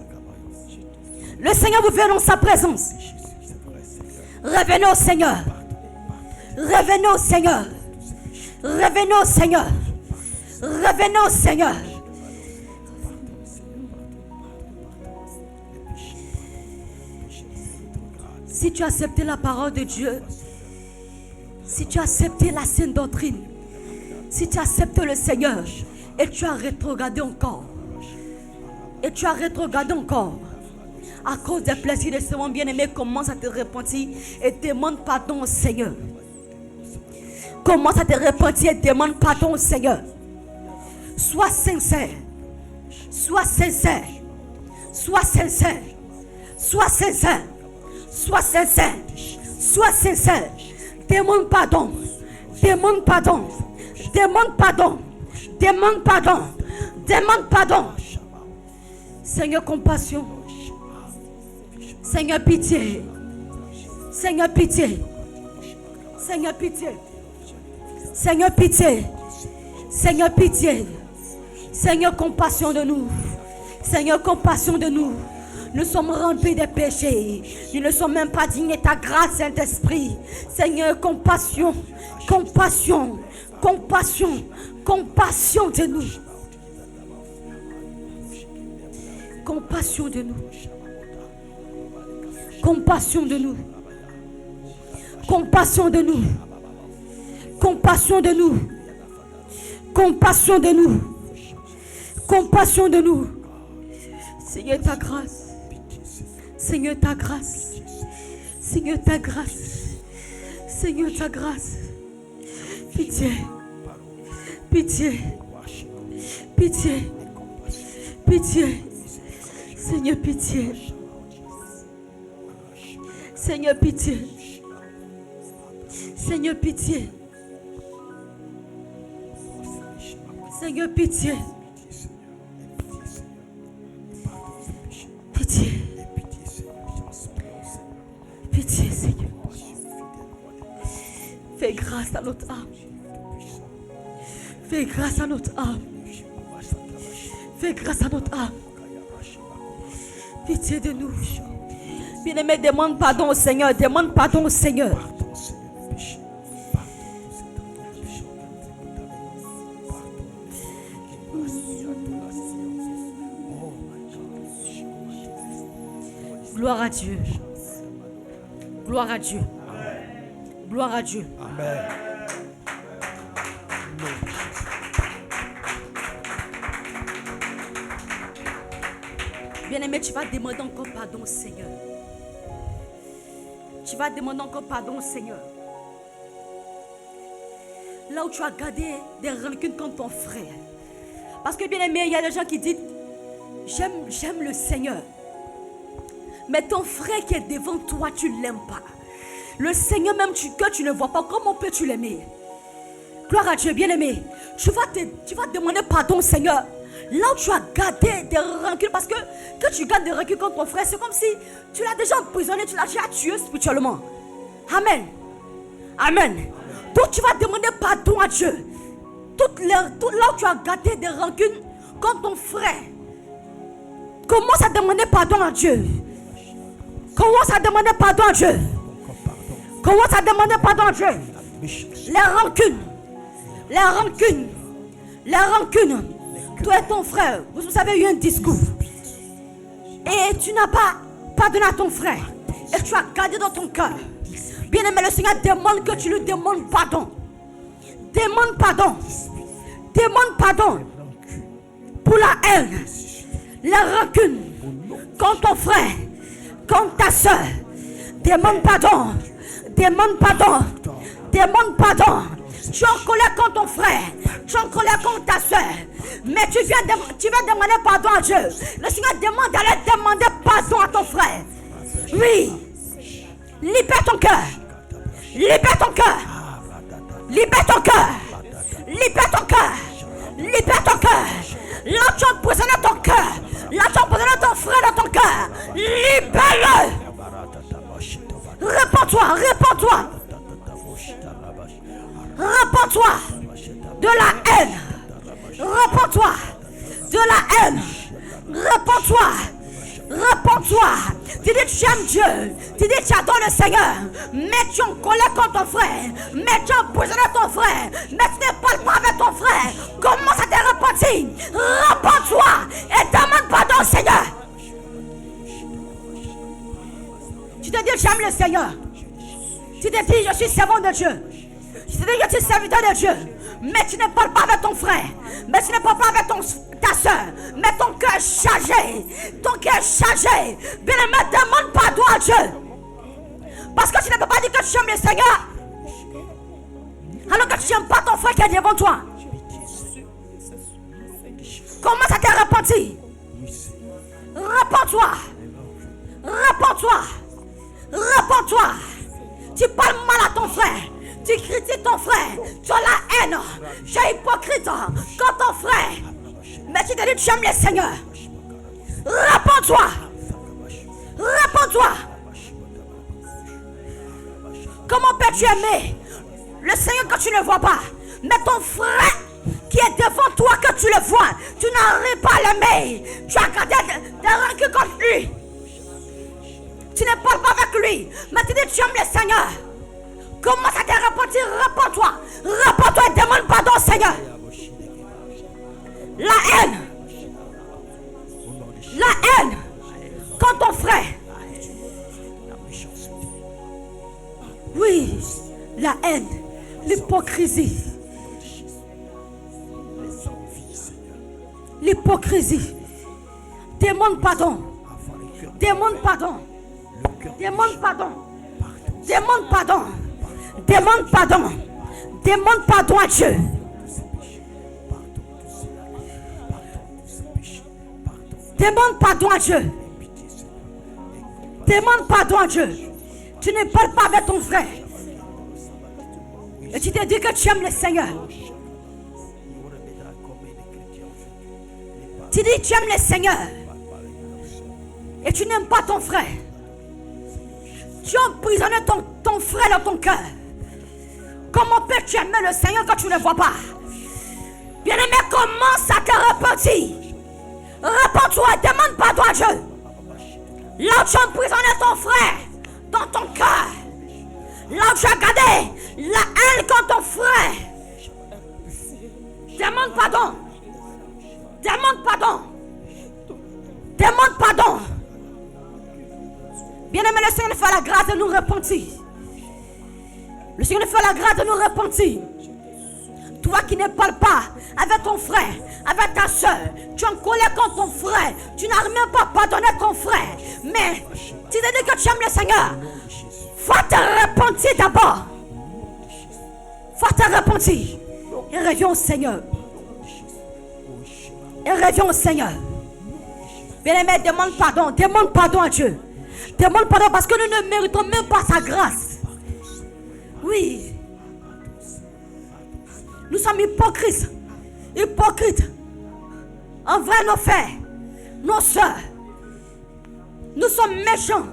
Le Seigneur vous veut dans sa présence. Revenez au Seigneur. Revenez au Seigneur. Revenez au Seigneur. Revenez au Seigneur. Si tu as accepté la parole de Dieu, si tu as accepté la sainte doctrine, si tu as accepté le Seigneur et tu as rétrogradé encore, à cause des plaisirs de ce monde bien-aimé, commence à te repentir et demande pardon au Seigneur. Commence à te repentir et demande pardon au Seigneur. Sois sincère. Sois sincère. Sois sincère. Sois sincère. Sois sincère. Sois sincère. Demande pardon. Demande pardon. Demande pardon. Demande pardon. Demande pardon. Seigneur, compassion. Seigneur, pitié. Seigneur, pitié. Seigneur, pitié. Seigneur, pitié. Seigneur, pitié. Seigneur, compassion de nous. Seigneur, compassion de nous. Nous sommes remplis de péchés. Nous ne sommes même pas dignes de ta grâce, Saint-Esprit. Seigneur, compassion. Compassion. Compassion. Compassion de nous. Compassion de nous. Compassion de nous. Compassion de nous. Compassion de nous. Compassion de nous. Compassion de nous. Seigneur, ta grâce. Seigneur, ta grâce. Seigneur, ta grâce. Seigneur, ta grâce. Pitié. Pitié. Pitié. Pitié. Seigneur, pitié. Seigneur, pitié. Seigneur, pitié. Seigneur, pitié. Pitié. Pitié, Seigneur. Fais grâce à notre âme. Fais grâce à notre âme. Fais grâce à notre âme. Pitié de nous. Bien-aimé, demande pardon au Seigneur. Demande pardon au Seigneur. Gloire à Dieu. Gloire à Dieu. Gloire à Dieu. Amen. Bien-aimé, tu vas demander encore pardon au Seigneur. Tu vas demander encore pardon au Seigneur. Là où tu as gardé des rancunes contre ton frère. Parce que bien-aimé, il y a des gens qui disent j'aime le Seigneur. Mais ton frère qui est devant toi, tu ne l'aimes pas. Le Seigneur même que tu ne vois pas, comment peux-tu l'aimer? Gloire à Dieu, bien-aimé. Tu vas demander pardon au Seigneur. Là où tu as gardé des rancunes, parce que tu gardes des rancunes contre ton frère, c'est comme si tu l'as déjà emprisonné, tu l'as déjà tué spirituellement. Amen. Amen. Donc tu vas demander pardon à Dieu. Tout là où tu as gardé des rancunes contre ton frère, commence à demander pardon à Dieu. Commence à demander pardon à Dieu. Commence à demander pardon à Dieu. Les rancunes. Les rancunes. Les rancunes. Toi et ton frère, vous avez eu un discours. Et tu n'as pas pardonné à ton frère. Et tu as gardé dans ton cœur. Bien aimé, le Seigneur demande que tu lui demandes pardon. Demande pardon. Demande pardon. Pour la haine. La rancune. Contre ton frère. Contre ta soeur. Demande pardon. Demande pardon. Demande pardon. Tu es en colère contre ton frère. Tu es en colère contre ta soeur. Mais tu vas demander pardon à Dieu. Le Seigneur demande d'aller demander pardon à ton frère. Oui. Libère ton cœur. Libère ton cœur. Libère ton cœur. Libère ton cœur. Libère ton cœur. Là tu as emprisonné ton cœur. Là tu as emprisonné ton frère dans ton cœur. Libère-le. Répands-toi, répands-toi. Répands-toi de la haine. Répands-toi de la haine. Répands-toi. Répands-toi. Tu dis tu aimes Dieu. Tu dis tu adores le Seigneur. Mais tu es en colère contre ton frère. Mais tu as emprisonné ton frère. Mais tu ne parles pas avec ton frère. Commence à te repentir. Répands-toi et demande pardon au Seigneur. Tu te dis j'aime le Seigneur. Tu te dis je suis servant de Dieu. Tu te dis je suis serviteur de Dieu. Mais tu ne parles pas avec ton frère. Mais tu ne parles pas avec ta soeur. Mais ton cœur est chargé. Ton cœur est chargé. Bien-aimé, demande pardon à Dieu. Parce que tu ne peux pas dire que tu aimes le Seigneur alors que tu n'aimes pas ton frère qui est devant toi. Commence à te repentir. Répands-toi. Répands-toi. Répands-toi. Tu parles mal à ton frère. Tu critiques ton frère. Tu as la haine. Tu es hypocrite quand ton frère. Mais tu te dis tu aimes le Seigneur. Répands-toi. Répands-toi. Comment peux-tu aimer le Seigneur quand tu ne le vois pas? Mais ton frère qui est devant toi que tu le vois, tu n'arrives pas à l'aimer. Tu as gardé des rancunes contre lui. Tu ne parles pas avec lui. Mais tu dis tu aimes le Seigneur. Commence à te repentir. Répands-toi. Répands-toi et demande pardon au Seigneur. La haine. La haine contre ton frère. Oui, la haine, l'hypocrisie. L'hypocrisie. Demande pardon. Demande pardon. Demande pardon. Demande pardon. Demande pardon. Demande pardon à Dieu. Demande pardon à Dieu. Demande pardon à Dieu. Tu ne parles pas avec ton frère. Et tu te dis que tu aimes le Seigneur. Tu dis que tu aimes le Seigneur. Et tu n'aimes pas ton frère. Tu as emprisonné ton frère dans ton cœur. Comment peux-tu aimer le Seigneur quand tu ne le vois pas? Bien-aimé, commence à te repentir. Répands-toi et demande pardon à Dieu. Là où tu as emprisonné ton frère dans ton cœur. Là où tu as gardé la haine contre ton frère. Demande pardon. Demande pardon. Demande pardon. Bien-aimé, le Seigneur nous fait la grâce de nous repentir. Le Seigneur nous fait la grâce de nous repentir. Toi qui ne parles pas avec ton frère, avec ta soeur, tu es en colère contre ton frère, tu n'arrives même pas à pardonner ton frère, mais tu te dis que tu aimes le Seigneur. Faut te repentir d'abord. Faut te repentir. Et reviens au Seigneur. Et reviens au Seigneur. Bien-aimé, demande pardon à Dieu. Demande pardon parce que nous ne méritons même pas sa grâce. Oui. Nous sommes hypocrites. Hypocrites. Envers nos frères, nos soeurs. Nous sommes méchants.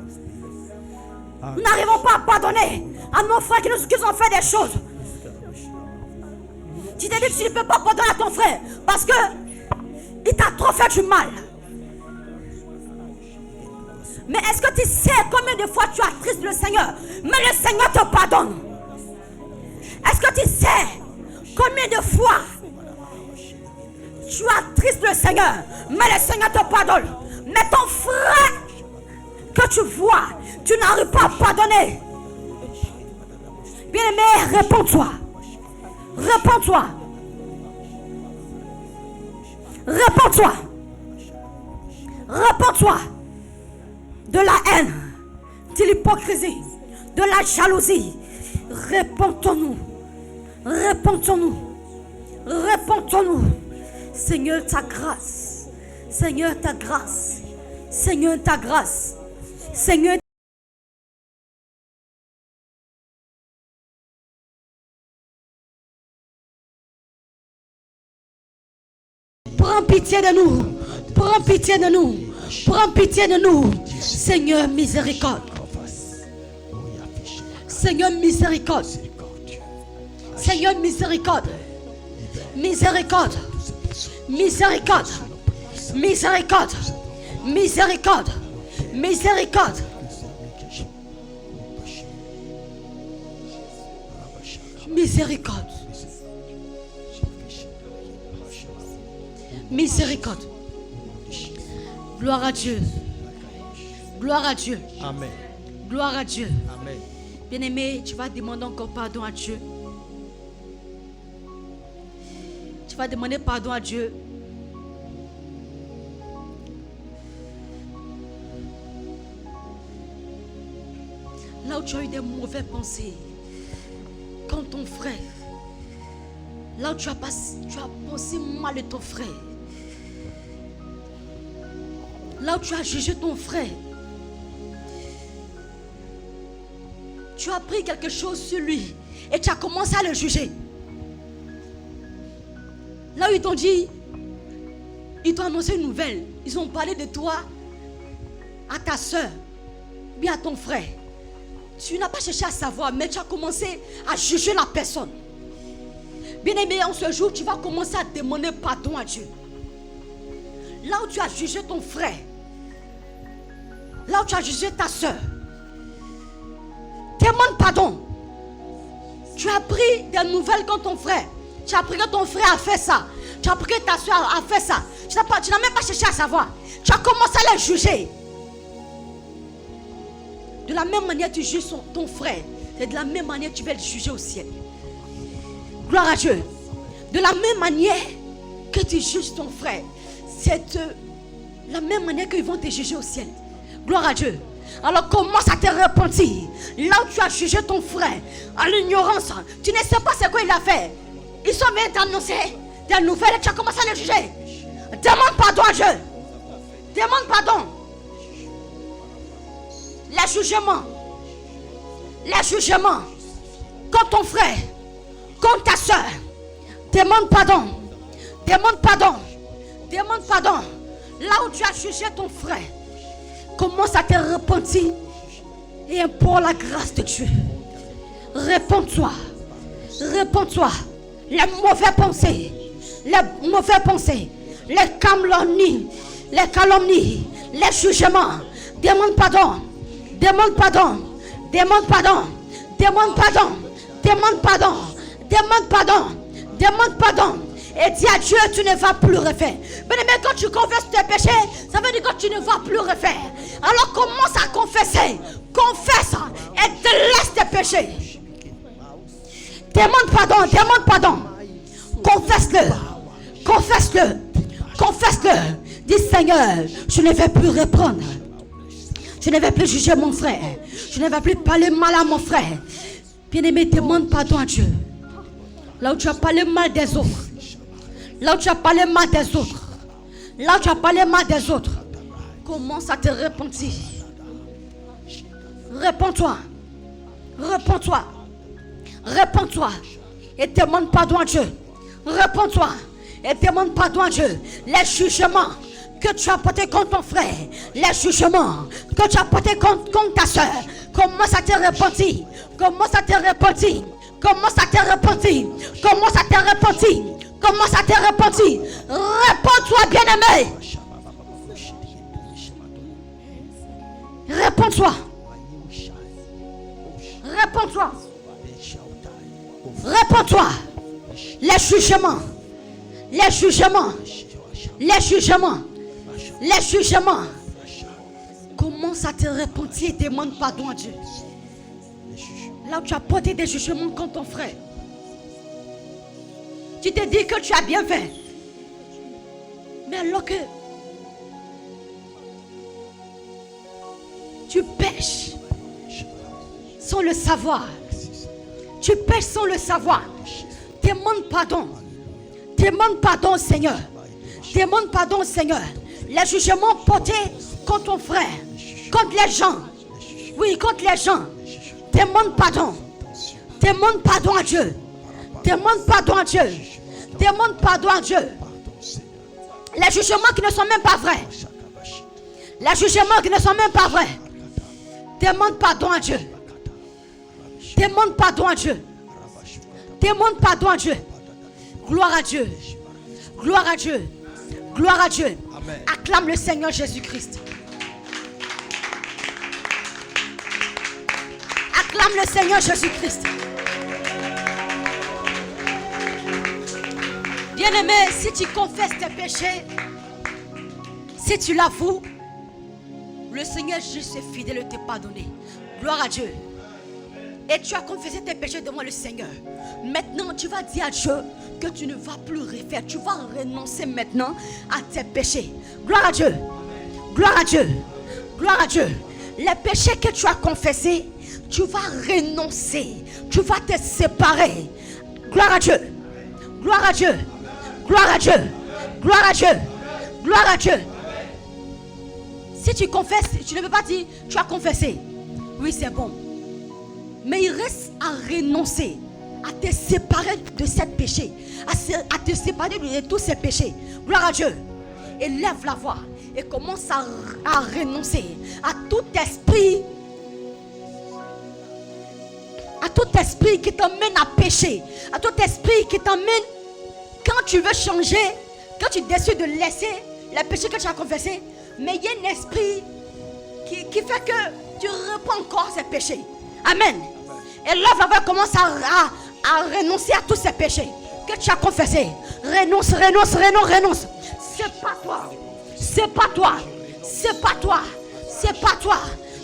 Nous n'arrivons pas à pardonner à nos frères qui nous ont fait des choses. Tu te dis que tu ne peux pas pardonner à ton frère parce que il t'a trop fait du mal. Mais est-ce que tu sais combien de fois tu as triste le Seigneur, mais le Seigneur te pardonne? Est-ce que tu sais combien de fois tu as triste le Seigneur, mais le Seigneur te pardonne? Mais ton frère que tu vois, tu n'arrives pas à pardonner. Bien-aimé, réponds-toi. Réponds-toi. Réponds-toi. Réponds-toi de la haine, de l'hypocrisie, de la jalousie. Réponds-nous. Répands-nous. Répands-nous. Seigneur, ta grâce. Seigneur, ta grâce. Seigneur, ta grâce. Seigneur, prends pitié de nous. Prends pitié de nous. Prends pitié de nous. Seigneur, miséricorde. Seigneur, miséricorde. Seigneur, miséricorde. Miséricorde. Miséricorde. Miséricorde. Miséricorde. Miséricorde. Miséricorde. Miséricorde. Gloire à Dieu. Gloire à Dieu. Amen. Gloire à Dieu. Amen. Bien-aimé, tu vas demander encore pardon à Dieu. Tu vas demander pardon à Dieu. Là où tu as eu des mauvaises pensées, quand ton frère, là où tu as pensé mal de ton frère, là où tu as jugé ton frère, tu as pris quelque chose sur lui et tu as commencé à le juger. Là où ils t'ont dit, ils t'ont annoncé une nouvelle, ils ont parlé de toi à ta soeur, bien à ton frère. Tu n'as pas cherché à savoir, mais tu as commencé à juger la personne. Bien-aimé, en ce jour, tu vas commencer à demander pardon à Dieu. Là où tu as jugé ton frère, là où tu as jugé ta soeur, demande pardon. Tu as pris des nouvelles contre ton frère. Tu as appris que ton frère a fait ça. Tu as appris que ta soeur a fait ça. Tu n'as même pas cherché à savoir. Tu as commencé à les juger. De la même manière que tu juges ton frère, c'est de la même manière que tu vas le juger au ciel. Gloire à Dieu. De la même manière que tu juges ton frère, c'est de la même manière qu'ils vont te juger au ciel. Gloire à Dieu. Alors commence à te repentir. Là où tu as jugé ton frère, à l'ignorance, tu ne sais pas c'est quoi il a fait. Ils sont venus t'annoncer des nouvelles et tu as commencé à les juger. Demande pardon à Dieu. Demande pardon. Les jugements contre ton frère, contre ta soeur, demande pardon. Demande pardon. Demande pardon. Là où tu as jugé ton frère, commence à te repentir et implore la grâce de Dieu. Réponds-toi. Réponds-toi. Les mauvaises pensées, les calomnies, les jugements. Demande pardon. Demande pardon. Demande pardon. Demande pardon. Demande pardon. Demande pardon. Demande pardon. Et dis à Dieu, tu ne vas plus refaire. Mais quand tu confesses tes péchés, ça veut dire que tu ne vas plus refaire. Alors commence à confesser. Confesse et te laisse tes péchés. Demande pardon, demande pardon. Confesse-le. Confesse-le. Confesse-le. Dis Seigneur, je ne vais plus reprendre. Je ne vais plus juger mon frère. Je ne vais plus parler mal à mon frère. Bien-aimé, demande pardon à Dieu. Là où tu as parlé mal des autres. Là où tu as parlé mal des autres. Là où tu as parlé mal des autres. Commence à te repentir. Réponds-toi. Réponds-toi. Réponds-toi. Et demande pardon à Dieu. Réponds-toi. Et demande pardon à Dieu. Les jugements que tu as portés contre ton frère, les jugements que tu as portés contre ta soeur, commence à te repentir. Commence à te repentir. Commence à te repentir. Commence à te repentir. Commence à te repentir. Réponds-toi, bien-aimé. Réponds-toi. Réponds-toi. Réponds-toi. Les jugements. Les jugements. Les jugements. Les jugements. Commence à te repentir et demande pardon à Dieu. Là où tu as porté des jugements contre ton frère. Tu te dis que tu as bien fait. Mais alors que tu pêches sans le savoir. Tu pêches sans le savoir. Demande pardon. Demande pardon au Seigneur. Demande pardon au Seigneur. Les jugements portés contre ton frère, contre les gens. Oui, contre les gens. Demande pardon. Demande pardon à Dieu. Demande pardon à Dieu. Demande pardon à Dieu. Les jugements qui ne sont même pas vrais. Les jugements qui ne sont même pas vrais. Demande pardon à Dieu. Demande pardon à Dieu. Demande pardon à Dieu. Gloire à Dieu. Gloire à Dieu. Gloire à Dieu. Amen. Acclame le Seigneur Jésus-Christ. Acclame le Seigneur Jésus-Christ. Bien-aimé, si tu confesses tes péchés, si tu l'avoues, le Seigneur juste est fidèle de te pardonner. Gloire à Dieu. Et tu as confessé tes péchés devant le Seigneur. Maintenant, tu vas dire à Dieu que tu ne vas plus refaire. Tu vas renoncer maintenant à tes péchés. Gloire à Dieu. Gloire à Dieu. Gloire à Dieu. Les péchés que tu as confessés, tu vas renoncer. Tu vas te séparer. Gloire à Dieu. Gloire à Dieu. Gloire à Dieu. Gloire à Dieu. Gloire à Dieu. Si tu confesses, tu ne peux pas dire tu as confessé. Oui, c'est bon. Mais il reste à renoncer, à te séparer de ces péchés, à te séparer de tous ces péchés. Gloire à Dieu. Élève la voix et commence à renoncer à tout esprit qui t'emmène à pécher, à tout esprit qui t'emmène quand tu veux changer, quand tu décides de laisser les péchés que tu as confessés, mais il y a un esprit qui fait que tu reprends encore ces péchés. Amen. Et là, va commencer à renoncer à tous ces péchés que tu as confessés. Renonce. C'est pas toi. C'est pas toi. C'est pas toi. C'est pas toi.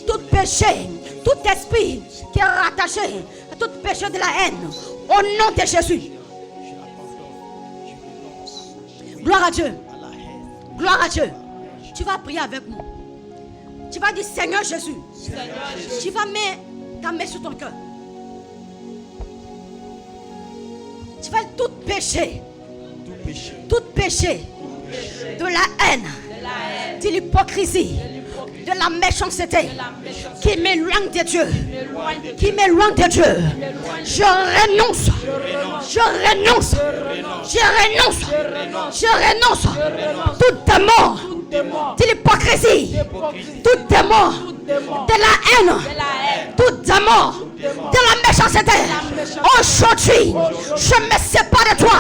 Tout péché, tout esprit qui est rattaché à tout péché de la haine, au nom de Jésus. Gloire à Dieu. Gloire à Dieu. Tu vas prier avec moi. Tu vas dire Seigneur Jésus. Tu vas mettre ta main sur ton cœur. Tu vas tout péché. Tout péché de la haine, de l'hypocrisie, de la méchanceté qui m'éloigne de Dieu. Qui m'éloigne de Dieu. Je renonce. Je renonce. Je renonce. Je renonce. Tout démon de l'hypocrisie, tout démon de la haine, tout démon de la méchanceté. Aujourd'hui, je me sépare de toi.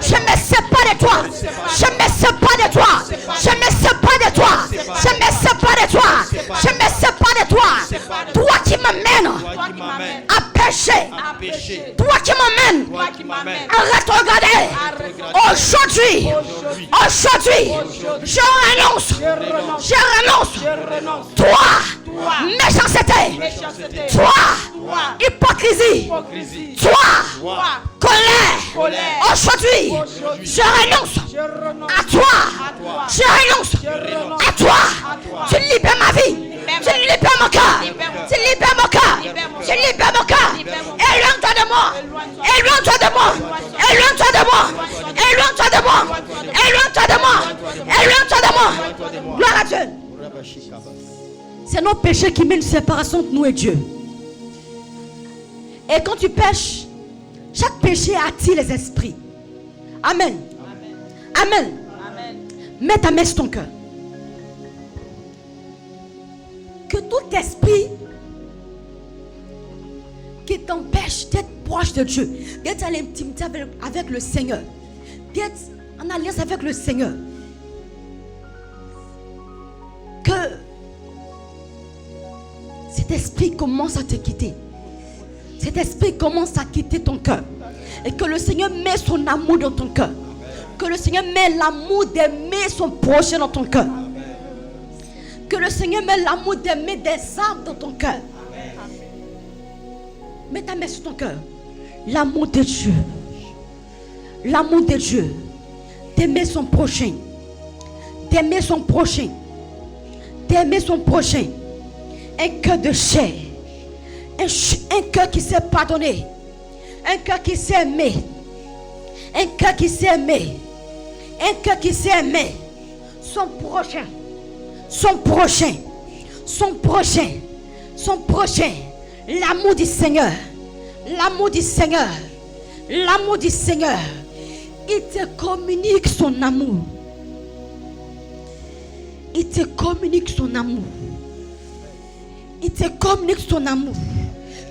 Je me sépare de toi. Je me sépare de toi. Je me sépare de toi. Je me sépare de toi. Je me sépare de toi. Toi qui m'amènes à pécher. Toi qui m'amènes à regarder. Aujourd'hui, je renonce. Je renonce. Toi, méchanceté. Toi, hypocrisie. Toi, colère. Aujourd'hui, je renonce à toi. Je renonce à toi. Tu libères ma vie. Tu libères mon cœur. Tu libères mon cœur. Tu libères mon cœur. Éloigne-toi de moi. Éloigne-toi de moi. Éloigne-toi de moi. Éloigne-toi de moi. Éloigne-toi de moi. Éloigne-toi de moi. Gloire à Dieu. C'est nos péchés qui mènent une séparation entre nous et Dieu. Et quand tu pêches, chaque péché attire les esprits. Amen. Amen. Mets ta main sur ton cœur. Que tout esprit qui t'empêche d'être proche de Dieu, d'être à l'intimité avec le Seigneur, d'être en alliance avec le Seigneur, que cet esprit commence à te quitter. Cet esprit commence à quitter ton cœur. Et que le Seigneur met son amour dans ton cœur. Que le Seigneur met l'amour d'aimer son prochain dans ton cœur. Que le Seigneur met l'amour d'aimer des âmes dans ton cœur. Mets ta main sur ton cœur. L'amour de Dieu. L'amour de Dieu. D'aimer son prochain. D'aimer son prochain. D'aimer son prochain. Un cœur de chair. Un cœur qui s'est pardonné. Un cœur qui s'est aimé. Un cœur qui s'est aimé. Un cœur qui s'est aimé. Son prochain. Son prochain. Son prochain. Son prochain. L'amour du Seigneur. L'amour du Seigneur. L'amour du Seigneur. Il te communique son amour. Il te communique son amour. Il te communique son amour.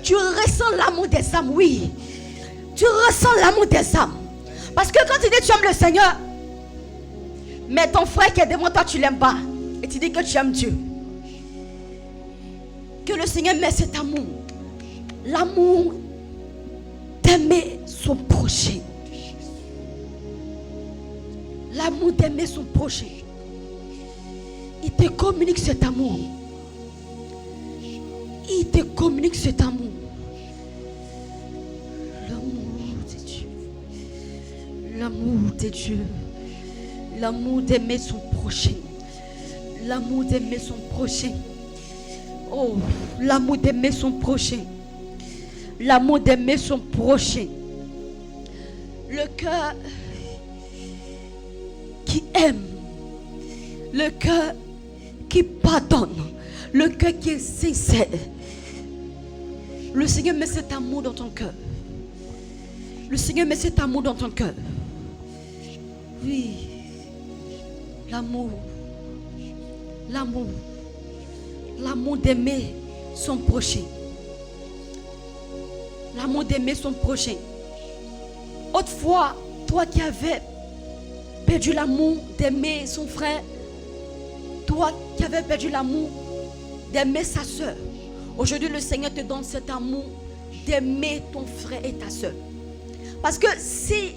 Tu ressens l'amour des âmes, oui. Tu ressens l'amour des âmes. Parce que quand tu dis que tu aimes le Seigneur, mais ton frère qui est devant toi, tu ne l'aimes pas. Et tu dis que tu aimes Dieu. Que le Seigneur met cet amour. L'amour d'aimer son prochain. L'amour d'aimer son prochain. Il te communique cet amour. Il te communique cet amour. L'amour de Dieu. L'amour de Dieu. L'amour d'aimer son prochain. L'amour d'aimer son prochain. Oh, l'amour d'aimer son prochain. L'amour d'aimer son prochain. Le cœur qui aime. Le cœur qui pardonne. Le cœur qui est sincère. Le Seigneur met cet amour dans ton cœur. Le Seigneur met cet amour dans ton cœur. Oui. L'amour. L'amour. L'amour d'aimer son prochain. L'amour d'aimer son prochain. Autrefois, toi qui avais perdu l'amour d'aimer son frère, toi qui avais perdu l'amour d'aimer sa soeur, aujourd'hui le Seigneur te donne cet amour d'aimer ton frère et ta soeur. Parce que si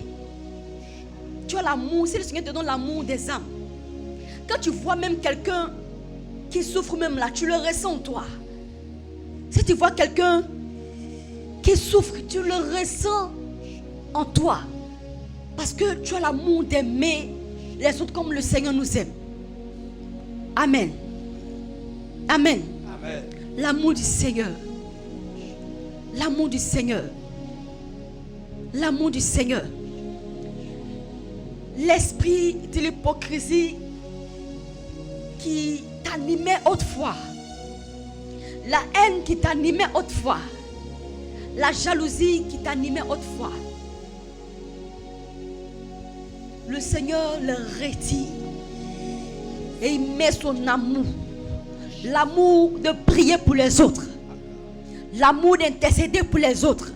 tu as l'amour, si le Seigneur te donne l'amour des âmes, quand tu vois même quelqu'un qui souffre même là, tu le ressens en toi. Si tu vois quelqu'un qui souffre, tu le ressens en toi. Parce que tu as l'amour d'aimer les autres comme le Seigneur nous aime. Amen. Amen. Amen. L'amour du Seigneur. L'amour du Seigneur. L'amour du Seigneur. L'esprit de l'hypocrisie qui t'animait autrefois. La haine qui t'animait autrefois. La jalousie qui t'animait autrefois. Le Seigneur le retire. Et il met son amour. L'amour de prier pour les autres. L'amour d'intercéder pour les autres.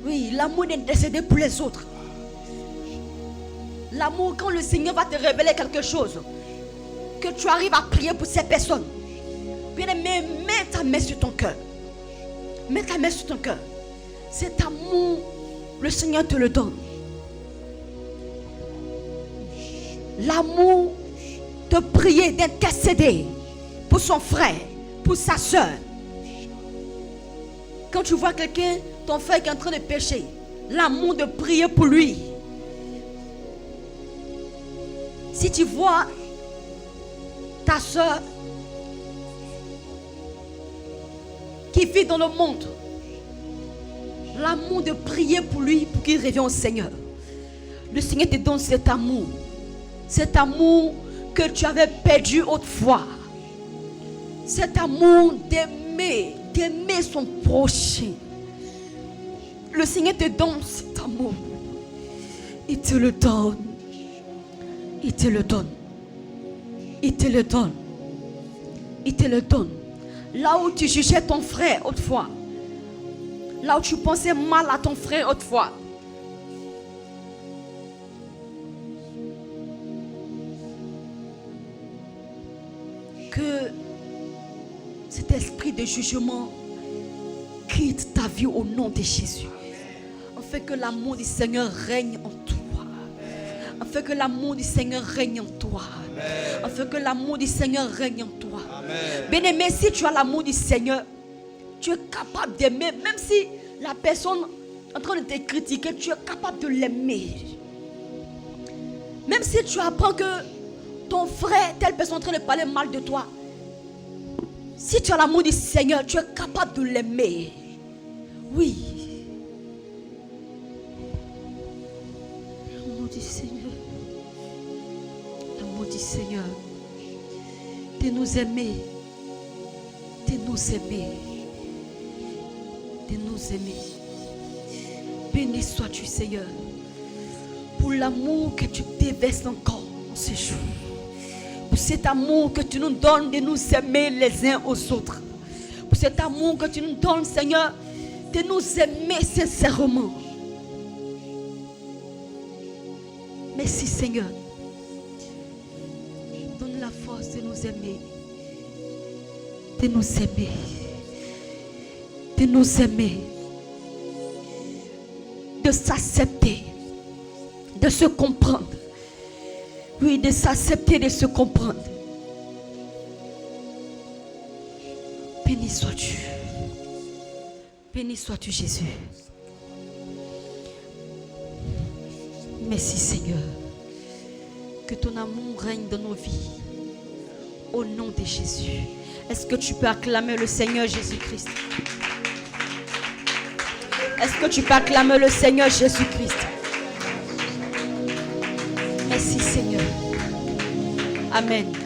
Oui, l'amour d'intercéder pour les autres. L'amour quand le Seigneur va te révéler quelque chose, que tu arrives à prier pour ces personnes. Bien-aimé, mets ta main sur ton cœur. Mets ta main sur ton cœur. Cet amour, le Seigneur te le donne. L'amour de prier, d'intercéder pour son frère, pour sa soeur. Quand tu vois quelqu'un, ton frère qui est en train de pécher, l'amour de prier pour lui. Si tu vois ta soeur qui vit dans le monde, l'amour de prier pour lui, pour qu'il revienne au Seigneur. Le Seigneur te donne cet amour. Cet amour que tu avais perdu autrefois. Cet amour d'aimer son prochain. Le Seigneur te donne cet amour. Il te le donne. Il te le donne. Il te le donne. Il te le donne. Là où tu jugeais ton frère autrefois. Là où tu pensais mal à ton frère autrefois. Que cet esprit de jugement quitte ta vie au nom de Jésus. Afin que l'amour du Seigneur règne en toi. Afin que l'amour du Seigneur règne en toi. Afin que l'amour du Seigneur règne en toi. Bien-aimé, si tu as l'amour du Seigneur, tu es capable d'aimer. Même si la personne est en train de te critiquer, tu es capable de l'aimer. Même si tu apprends que ton frère, telle personne est en train de parler mal de toi. Si tu as l'amour du Seigneur, tu es capable de l'aimer. Oui. du Seigneur. L'amour du Seigneur. De nous aimer. De nous aimer. De nous aimer. Béni sois-tu, Seigneur, pour l'amour que tu déverses encore en ce jour. Pour cet amour que tu nous donnes de nous aimer les uns aux autres. Pour cet amour que tu nous donnes, Seigneur, de nous aimer sincèrement. Merci, Seigneur. Donne la force de nous aimer. De nous aimer. De nous aimer. De s'accepter. De se comprendre. Oui, de s'accepter, de se comprendre. Béni sois-tu. Béni sois-tu, Jésus. Merci, Seigneur. Que ton amour règne dans nos vies. Au nom de Jésus. Est-ce que tu peux acclamer le Seigneur Jésus-Christ? Est-ce que tu peux acclamer le Seigneur Jésus-Christ? Merci, Seigneur. Amen.